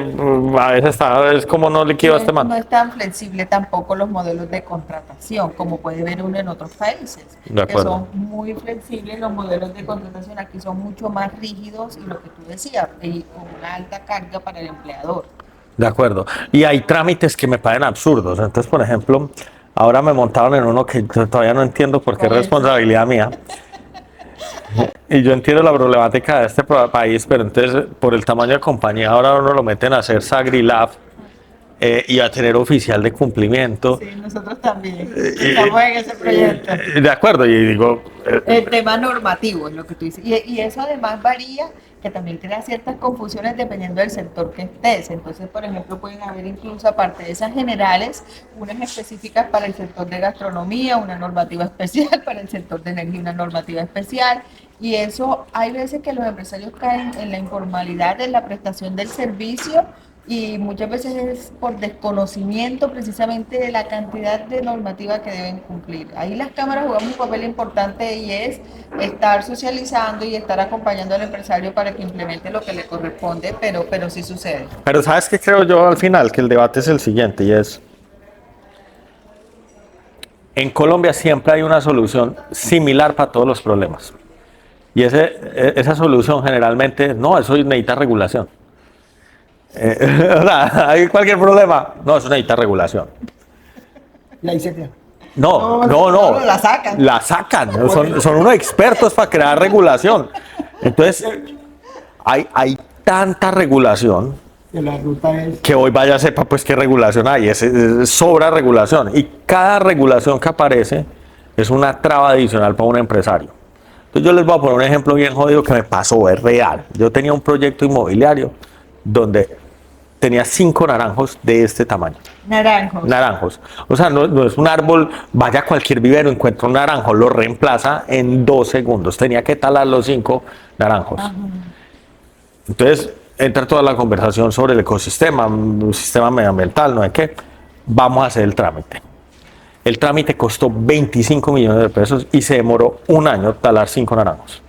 a veces es como no liquido a este man. No es tan flexible tampoco los modelos de contratación, como puede ver uno en otros países. De acuerdo. Que son muy flexibles los modelos de contratación. Aquí son mucho más rígidos y lo que tú decías, y con una alta carga para el empleador. De acuerdo. Y hay trámites que me parecen absurdos. Entonces, por ejemplo, ahora me montaron en uno que yo todavía no entiendo por qué es responsabilidad mía. Y yo entiendo la problemática de este país, pero entonces por el tamaño de compañía ahora uno lo meten a hacer SagriLab y a tener oficial de cumplimiento. Sí, nosotros también estamos en ese proyecto. De acuerdo, y digo... el tema normativo es lo que tú dices. Y eso además varía, que también crea ciertas confusiones dependiendo del sector que estés. Entonces, por ejemplo, pueden haber incluso, aparte de esas generales, unas específicas para el sector de gastronomía, una normativa especial para el sector de energía, una normativa especial. Y eso, hay veces que los empresarios caen en la informalidad de la prestación del servicio y muchas veces es por desconocimiento precisamente de la cantidad de normativa que deben cumplir. Ahí las cámaras juegan un papel importante y es estar socializando y estar acompañando al empresario para que implemente lo que le corresponde, pero sí sucede. Pero ¿sabes qué creo yo al final? Que el debate es el siguiente y es... En Colombia siempre hay una solución similar para todos los problemas. Y esa solución generalmente, no, eso necesita regulación. O sea, hay cualquier problema, no, eso necesita regulación. La ICT. No. La sacan. La sacan, son unos expertos para crear regulación. Entonces, hay tanta regulación Que la ruta es. que hoy vaya a sepa pues qué regulación hay, sobra regulación. Y cada regulación que aparece es una traba adicional para un empresario. Entonces yo les voy a poner un ejemplo bien jodido que me pasó, es real. Yo tenía un proyecto inmobiliario donde tenía 5 naranjos de este tamaño. Naranjos. Naranjos. O sea, no es un árbol, vaya a cualquier vivero, encuentra un naranjo, lo reemplaza en 2 segundos. Tenía que talar los 5 naranjos. Ajá. Entonces, entra toda la conversación sobre el ecosistema, un sistema medioambiental, no es qué. Vamos a hacer el trámite. El trámite costó 25 millones de pesos y se demoró 1 año talar 5 naranjos.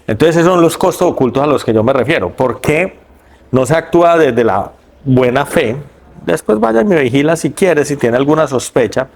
Entonces, esos son los costos ocultos a los que yo me refiero. ¿Por qué no se actúa desde la buena fe? Después vaya y me vigila si quiere, si tiene alguna sospecha.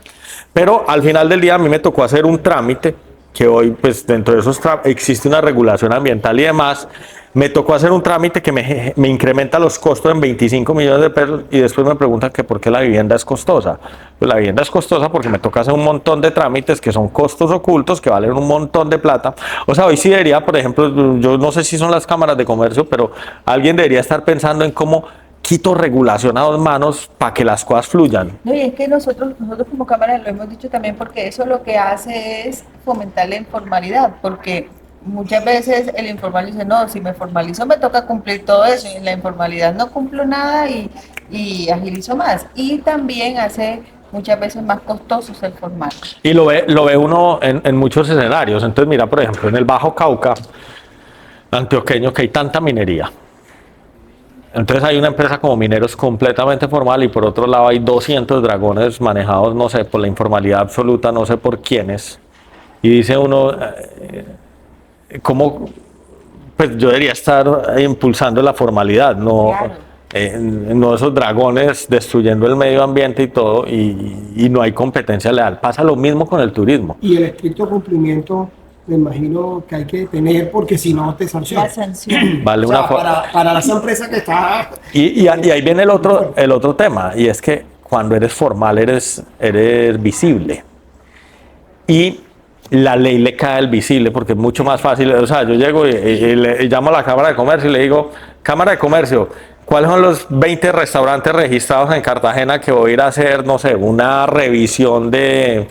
Pero al final del día a mí me tocó hacer un trámite, que hoy pues dentro de esos existe una regulación ambiental y demás. Me tocó hacer un trámite que me incrementa los costos en 25 millones de pesos y después me preguntan que por qué la vivienda es costosa. Pues la vivienda es costosa porque me toca hacer un montón de trámites que son costos ocultos que valen un montón de plata. O sea, hoy sí debería, por ejemplo, yo no sé si son las cámaras de comercio, pero alguien debería estar pensando en cómo quito regulación a 2 manos para que las cosas fluyan. No, y es que nosotros como Cámara lo hemos dicho también porque eso lo que hace es fomentar la informalidad, porque muchas veces el informal dice, no, si me formalizo me toca cumplir todo eso, y en la informalidad no cumplo nada y agilizo más. Y también hace muchas veces más costoso ser formal. Y lo ve uno en muchos escenarios. Entonces, mira, por ejemplo, en el Bajo Cauca antioqueño que hay tanta minería. Entonces hay una empresa como Mineros completamente formal y por otro lado hay 200 dragones manejados, no sé, por la informalidad absoluta, no sé por quiénes. Y dice uno, ¿cómo? Pues yo debería estar impulsando la formalidad, no, Claro. no esos dragones destruyendo el medio ambiente y todo, y no hay competencia leal. Pasa lo mismo con el turismo. Y el estricto cumplimiento, me imagino que hay que tener, porque si no te sancionan. La sanción. Vale O sea, una para esa empresa que está... y ahí viene el otro tema, y es que cuando eres formal eres visible. Y la ley le cae al visible porque es mucho más fácil. O sea, yo llego y llamo a la Cámara de Comercio y le digo, Cámara de Comercio, ¿cuáles son los 20 restaurantes registrados en Cartagena que voy a ir a hacer, no sé, una revisión de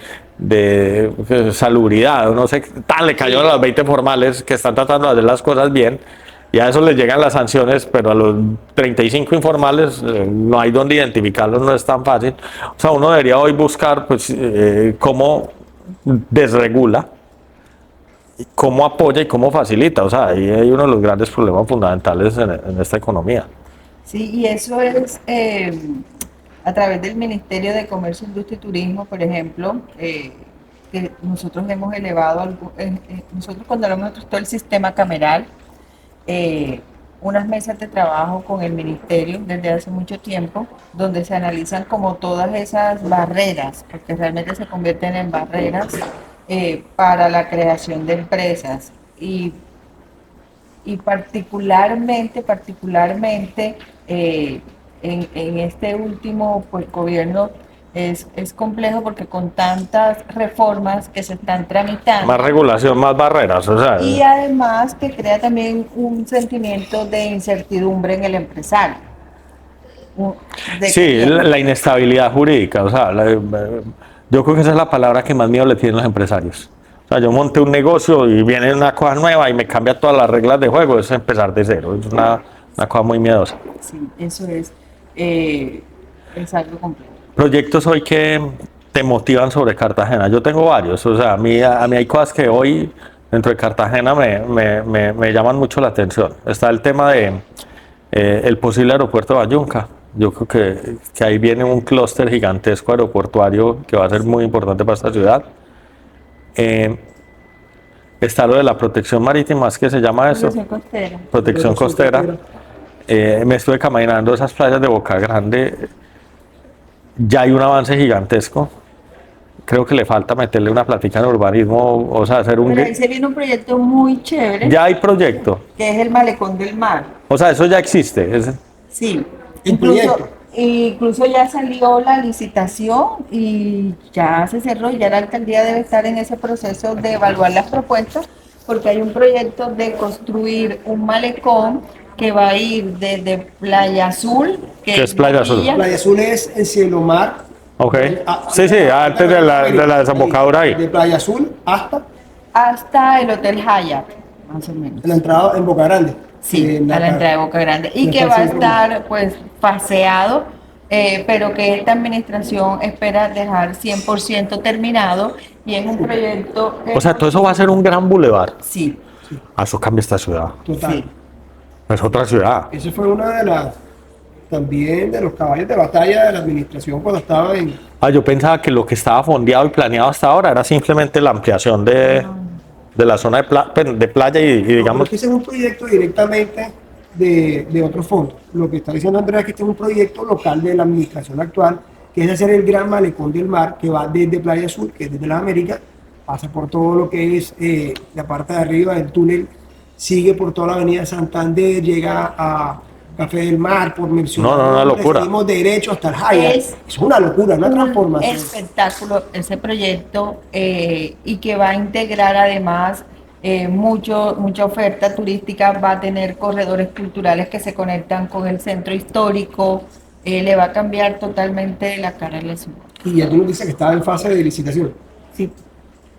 salubridad? No sé, tal, le cayó a los 20 formales que están tratando de hacer las cosas bien. Y a eso les llegan las sanciones, pero a los 35 informales no hay donde identificarlos, no es tan fácil. O sea, uno debería hoy buscar pues, cómo desregula, cómo apoya y cómo facilita. O sea, ahí hay uno de los grandes problemas fundamentales en esta economía. Sí, y eso es a través del Ministerio de Comercio, Industria y Turismo, por ejemplo, que nosotros hemos elevado, nosotros cuando hablamos de todo el sistema cameral, unas mesas de trabajo con el ministerio desde hace mucho tiempo, donde se analizan como todas esas barreras, porque realmente se convierten en barreras para la creación de empresas y particularmente en este último pues, gobierno es complejo porque con tantas reformas que se están tramitando. Más regulación, más barreras, o sea. Y además que crea también un sentimiento de incertidumbre en el empresario. Sí, la inestabilidad jurídica, o sea, yo creo que esa es la palabra que más miedo le tienen los empresarios. O sea, yo monté un negocio y viene una cosa nueva y me cambia todas las reglas de juego, es empezar de cero, es una cosa muy miedosa. Sí, eso es algo complejo. Proyectos hoy que te motivan sobre Cartagena. Yo tengo varios, o sea, a mí hay cosas que hoy dentro de Cartagena me llaman mucho la atención. Está el tema de el posible aeropuerto de Valledupar. Yo creo que ahí viene un clúster gigantesco aeroportuario que va a ser muy importante para esta ciudad. Está lo de la protección marítima, ¿es que se llama eso? Protección costera. Protección costera. Me estuve caminando esas playas de Boca Grande. Ya hay un avance gigantesco. Creo que le falta meterle una plática en urbanismo, o sea, hacer un... Pero ahí se viene un proyecto muy chévere, Ya hay proyecto. que es el Malecón del Mar. O sea, eso ya existe. Sí, ¿El proyecto? incluso ya salió la licitación y ya se cerró y ya la alcaldía debe estar en ese proceso de evaluar las propuestas porque hay un proyecto de construir un malecón que va a ir desde Playa Azul, ¿Qué es Playa Azul? Boquilla, Playa Azul es en cielo mar. Ok. Sí, antes de la desembocadura ahí. De Playa Azul hasta hasta el Hotel Hyatt, más o menos. la entrada en Boca Grande. Sí, a la entrada de Boca Grande. Y que va a estar pues faseado, pero que esta administración espera dejar 100% terminado y es un proyecto... O sea, todo eso va a ser un gran bulevar. Sí, Eso cambia esta ciudad. Total. sí. Es otra ciudad. Ese fue una de las, también de los caballos de batalla de la administración cuando estaba en... Yo pensaba que lo que estaba fondeado y planeado hasta ahora era simplemente la ampliación de la zona de playa y No, pero digamos... es que ese es un proyecto directamente de otro fondo. Lo que está diciendo Andrea es que este es un proyecto local de la administración actual, que es hacer el gran malecón del mar que va desde Playa Sur, que es desde las Américas, pasa por todo lo que es la parte de arriba del túnel, sigue por toda la avenida Santander, llega a Café del Mar, por mencionar. No, una locura. Seguimos derecho hasta el Hyatt. Es una locura, una Un transformación. espectáculo ese proyecto y que va a integrar además mucha oferta turística, va a tener corredores culturales que se conectan con el centro histórico, le va a cambiar totalmente la cara a la ciudad. Y ya tú nos dices que estaba en fase de licitación. Sí.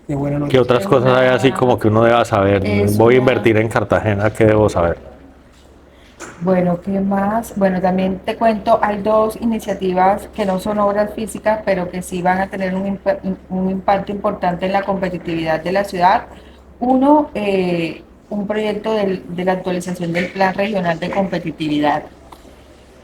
Qué buena ¿Qué noticia. otras cosas hay así como que uno deba saber? Es Voy a una- invertir en Cartagena, ¿qué debo saber? Bueno, ¿qué más? Bueno, también te cuento, hay dos iniciativas que no son obras físicas, pero que sí van a tener un impacto importante en la competitividad de la ciudad. Uno, un proyecto de la actualización del Plan Regional de Competitividad.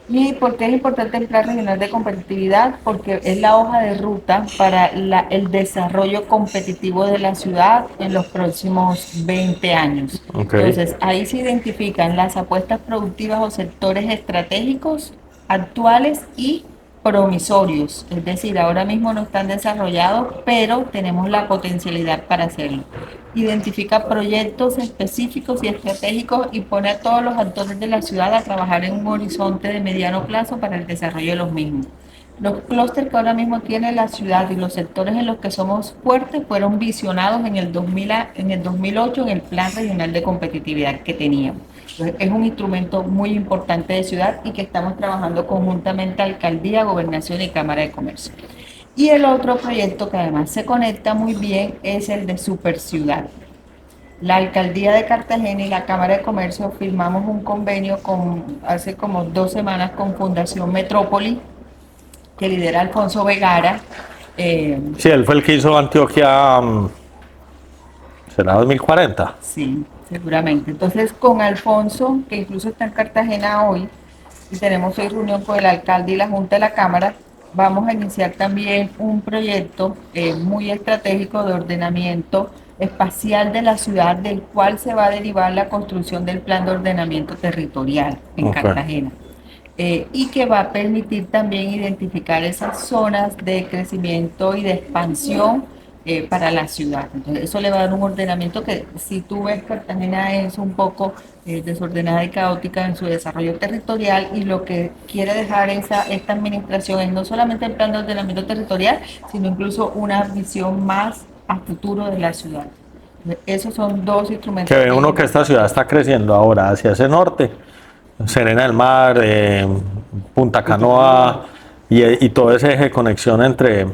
¿Y por qué es importante el Plan Regional de Competitividad? Porque es la hoja de ruta para el desarrollo competitivo de la ciudad en los próximos 20 años. Ok. Entonces, ahí se identifican las apuestas productivas o sectores estratégicos actuales y promisorios. Es decir, ahora mismo no están desarrollados, pero tenemos la potencialidad para hacerlo. Identifica proyectos específicos y estratégicos y pone a todos los actores de la ciudad a trabajar en un horizonte de mediano plazo para el desarrollo de los mismos. Los clústeres que ahora mismo tiene la ciudad y los sectores en los que somos fuertes fueron visionados en el 2008 en el Plan Regional de Competitividad que teníamos. Entonces, es un instrumento muy importante de ciudad y que estamos trabajando conjuntamente Alcaldía, Gobernación y Cámara de Comercio. Y el otro proyecto que además se conecta muy bien es el de Superciudad. La Alcaldía de Cartagena y la Cámara de Comercio firmamos un convenio hace como 2 semanas con Fundación Metrópoli, que lidera Alfonso Vegara. Sí, él fue el que hizo Antioquia, ¿será 2040? Sí, seguramente. Entonces, con Alfonso, que incluso está en Cartagena hoy, y tenemos hoy reunión con el alcalde y la Junta de la Cámara, vamos a iniciar también un proyecto muy estratégico de ordenamiento espacial de la ciudad, del cual se va a derivar la construcción del plan de ordenamiento territorial en Ok. Cartagena. Y que va a permitir también identificar esas zonas de crecimiento y de expansión para la ciudad. Entonces, eso le va a dar un ordenamiento que, si tú ves, Cartagena es un poco desordenada y caótica en su desarrollo territorial, y lo que quiere dejar esta administración es no solamente el plan de ordenamiento territorial, sino incluso una visión más a futuro de la ciudad. Esos son dos instrumentos. Que ve uno que esta ciudad está creciendo ahora hacia ese norte, Serena del Mar, Punta Canoa y todo ese eje de conexión entre,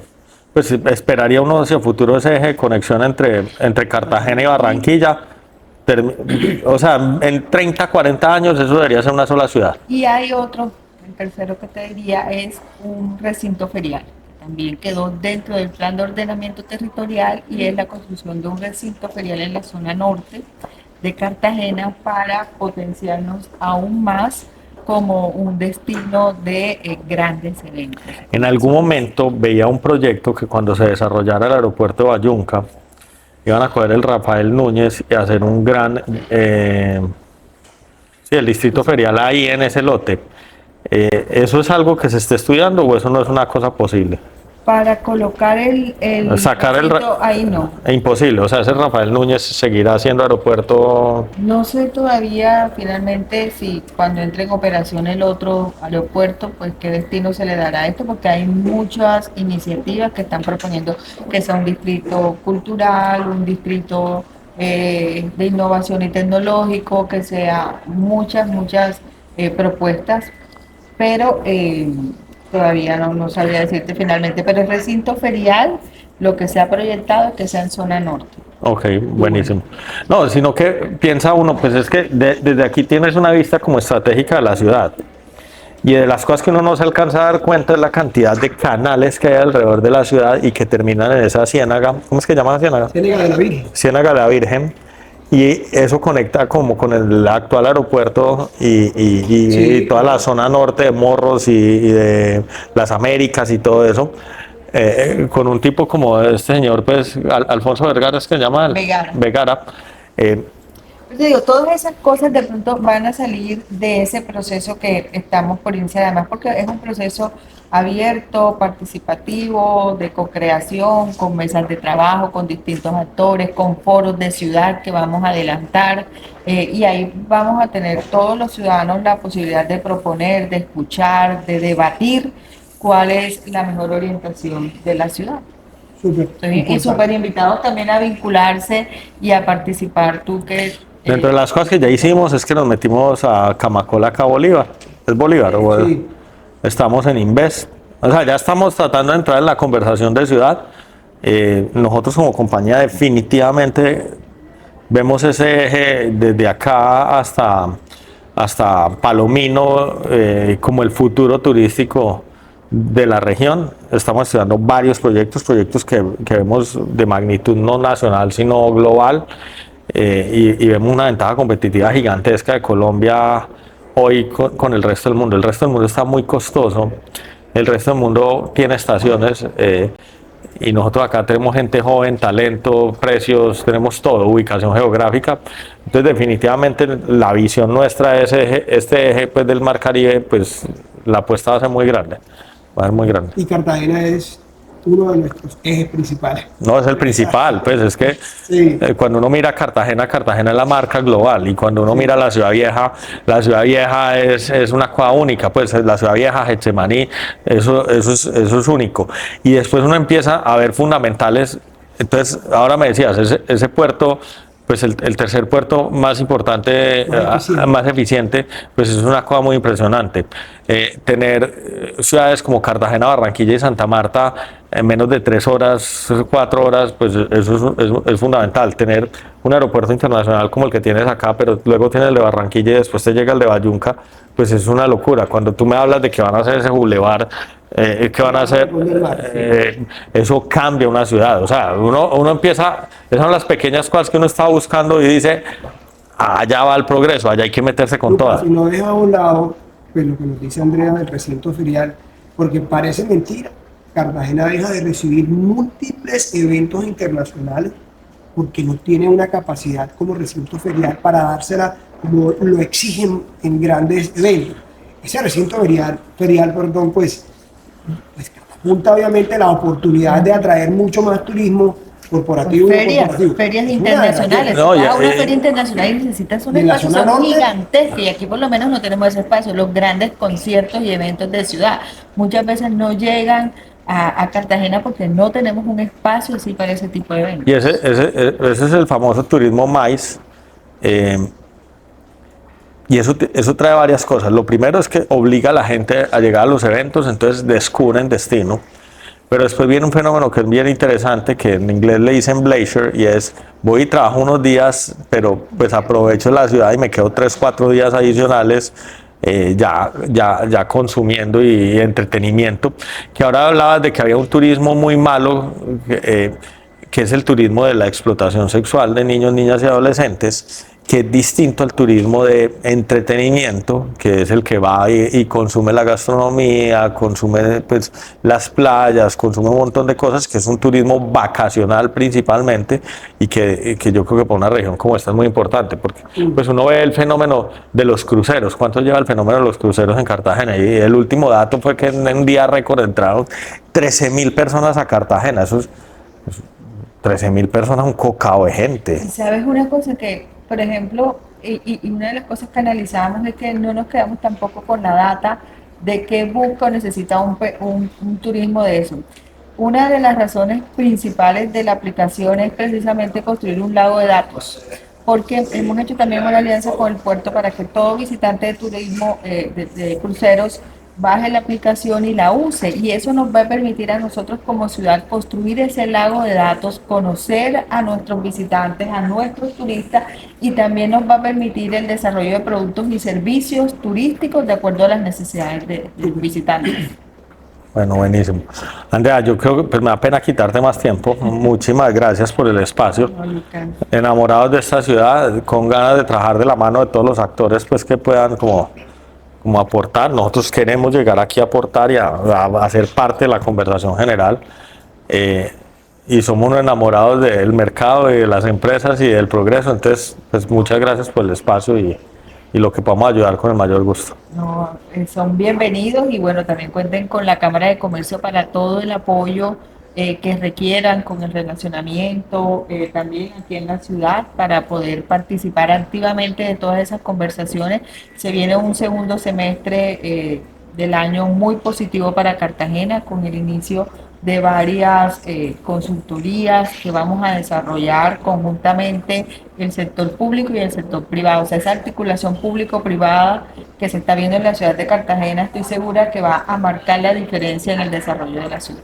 pues esperaría uno hacia el futuro ese eje de conexión entre Cartagena y Barranquilla. O sea, en 30, 40 años eso debería ser una sola ciudad. Y hay otro, el tercero que te diría es un recinto ferial. También quedó dentro del plan de ordenamiento territorial y es la construcción de un recinto ferial en la zona norte de Cartagena para potenciarnos aún más como un destino de grandes eventos. En algún momento veía un proyecto que cuando se desarrollara el aeropuerto de Bayunca, iban a coger el Rafael Núñez y hacer un gran, sí, el distrito ferial ahí en ese lote. ¿Eso es algo que se esté estudiando o eso no es una cosa posible? Para colocar Sacar el recinto, ahí no. Es imposible, o sea, ese Rafael Núñez seguirá siendo aeropuerto. No sé todavía finalmente si cuando entre en operación el otro aeropuerto, pues qué destino se le dará a esto, porque hay muchas iniciativas que están proponiendo que sea un distrito cultural, un distrito de innovación y tecnológico, que sea muchas propuestas, pero todavía no sabría decirte finalmente, pero el recinto ferial, lo que se ha proyectado es que sea en zona norte. Ok, buenísimo. No, sino que piensa uno, pues es que desde aquí tienes una vista como estratégica de la ciudad. Y de las cosas que uno no se alcanza a dar cuenta es la cantidad de canales que hay alrededor de la ciudad y que terminan en esa ciénaga. ¿Cómo es que llama la ciénaga? Ciénaga de la Virgen. Ciénaga de la Virgen. Y eso conecta como con el actual aeropuerto y toda la zona norte de Morros y de las Américas y todo eso. Con un tipo como este señor, pues Alfonso Vergara, es que se llama él? Vergara. Vergara. Yo te digo, todas esas cosas de pronto van a salir de ese proceso que estamos por iniciar, además porque es un proceso abierto, participativo, de co-creación, con mesas de trabajo, con distintos actores, con foros de ciudad que vamos a adelantar, y ahí vamos a tener todos los ciudadanos la posibilidad de proponer, de escuchar, de debatir cuál es la mejor orientación de la ciudad. Súper Y importante. súper invitados también a vincularse y a participar, tú que... Dentro de las cosas que ya hicimos es que nos metimos a Camacola, acá a Bolívar. ¿Es Bolívar? O Sí. estamos en Invest. O sea, ya estamos tratando de entrar en la conversación de ciudad. Nosotros como compañía definitivamente vemos ese eje desde acá hasta Palomino como el futuro turístico de la región. Estamos estudiando varios proyectos que vemos de magnitud no nacional sino global, y vemos una ventaja competitiva gigantesca de Colombia hoy con el resto del mundo. El resto del mundo está muy costoso, el resto del mundo tiene estaciones, y nosotros acá tenemos gente joven, talento, precios, tenemos todo, ubicación geográfica. Entonces definitivamente la visión nuestra es este eje pues, del Mar Caribe, pues la apuesta va a ser muy grande, va a ser muy grande. Y Cartagena es uno de nuestros ejes principales. No es el principal, pues es que Sí. cuando uno mira Cartagena, Cartagena es la marca global, y cuando uno mira la Ciudad Vieja es una cosa única, pues la Ciudad Vieja, Getsemaní, eso es único. Y después uno empieza a ver fundamentales. Entonces, ahora me decías, ese puerto, pues el tercer puerto más importante, más eficiente, pues es una cosa muy impresionante. Tener ciudades como Cartagena, Barranquilla y Santa Marta en menos de 3 horas, 4 horas, pues eso es fundamental. Tener un aeropuerto internacional como el que tienes acá, pero luego tienes el de Barranquilla y después te llega el de Bayunca, pues es una locura. Cuando tú me hablas de que van a hacer ese bulevar, ¿qué van a hacer? Eso cambia una ciudad. O sea, uno empieza, esas son las pequeñas cosas que uno está buscando y dice, allá va el progreso, allá hay que meterse con todas. Si no deja a un lado, pues lo que nos dice Andrea del recinto ferial, porque parece mentira, Cartagena deja de recibir múltiples eventos internacionales porque no tiene una capacidad como recinto ferial para dársela como lo exigen en grandes eventos. Ese recinto ferial, pues junta obviamente la oportunidad de atraer mucho más turismo corporativo. Ferias internacionales. No, una feria internacional y necesitas un espacio, son gigantescos, y aquí por lo menos no tenemos ese espacio. Los grandes conciertos y eventos de ciudad muchas veces no llegan a Cartagena porque no tenemos un espacio así para ese tipo de eventos. Y ese es el famoso turismo MICE. Y eso trae varias cosas. Lo primero es que obliga a la gente a llegar a los eventos, entonces descubren destino. Pero después viene un fenómeno que es bien interesante, que en inglés le dicen leisure, y es, voy y trabajo unos días, pero pues aprovecho la ciudad y me quedo 3, 4 días adicionales, ya consumiendo y entretenimiento. Que ahora hablabas de que había un turismo muy malo, que es el turismo de la explotación sexual de niños, niñas y adolescentes, que es distinto al turismo de entretenimiento, que es el que va y consume la gastronomía, consume pues, las playas, consume un montón de cosas, que es un turismo vacacional principalmente, y que yo creo que para una región como esta es muy importante, porque pues uno ve el fenómeno de los cruceros. ¿Cuánto lleva el fenómeno de los cruceros en Cartagena? Y el último dato fue que en un día récord entraron 13.000 personas a Cartagena. Eso es 13.000 personas, un cocao de gente. ¿Sabes una cosa que, por ejemplo, y una de las cosas que analizamos es que no nos quedamos tampoco con la data de qué busca o necesita un turismo de eso? Una de las razones principales de la aplicación es precisamente construir un lago de datos, porque hemos hecho también una alianza con el puerto para que todo visitante de turismo, de cruceros, baje la aplicación y la use. Y eso nos va a permitir a nosotros como ciudad construir ese lago de datos, conocer a nuestros visitantes, a nuestros turistas, y también nos va a permitir el desarrollo de productos y servicios turísticos de acuerdo a las necesidades de los visitantes. Bueno, buenísimo. Andrea, yo creo que pues, me da pena quitarte más tiempo. Muchísimas gracias por el espacio. No, Lucas. Enamorados de esta ciudad, con ganas de trabajar de la mano de todos los actores pues, que puedan como aportar. Nosotros queremos llegar aquí a aportar y a hacer parte de la conversación general. Y somos unos enamorados del mercado y de las empresas y del progreso. Entonces, pues muchas gracias por el espacio y lo que podamos ayudar con el mayor gusto. No, son bienvenidos y bueno, también cuenten con la Cámara de Comercio para todo el apoyo que requieran con el relacionamiento, también aquí en la ciudad para poder participar activamente de todas esas conversaciones. Se viene un segundo semestre del año muy positivo para Cartagena con el inicio de varias consultorías que vamos a desarrollar conjuntamente el sector público y el sector privado. O sea, esa articulación público-privada que se está viendo en la ciudad de Cartagena, estoy segura que va a marcar la diferencia en el desarrollo de la ciudad.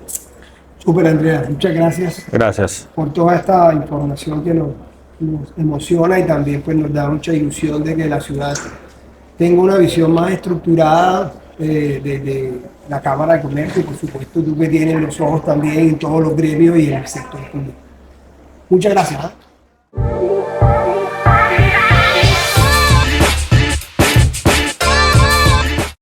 Súper, Andrea, muchas gracias Gracias. por toda esta información que nos emociona y también pues, nos da mucha ilusión de que la ciudad tenga una visión más estructurada de la Cámara de Comercio y por supuesto tú que tienes los ojos también en todos los gremios y en el sector público. Muchas gracias.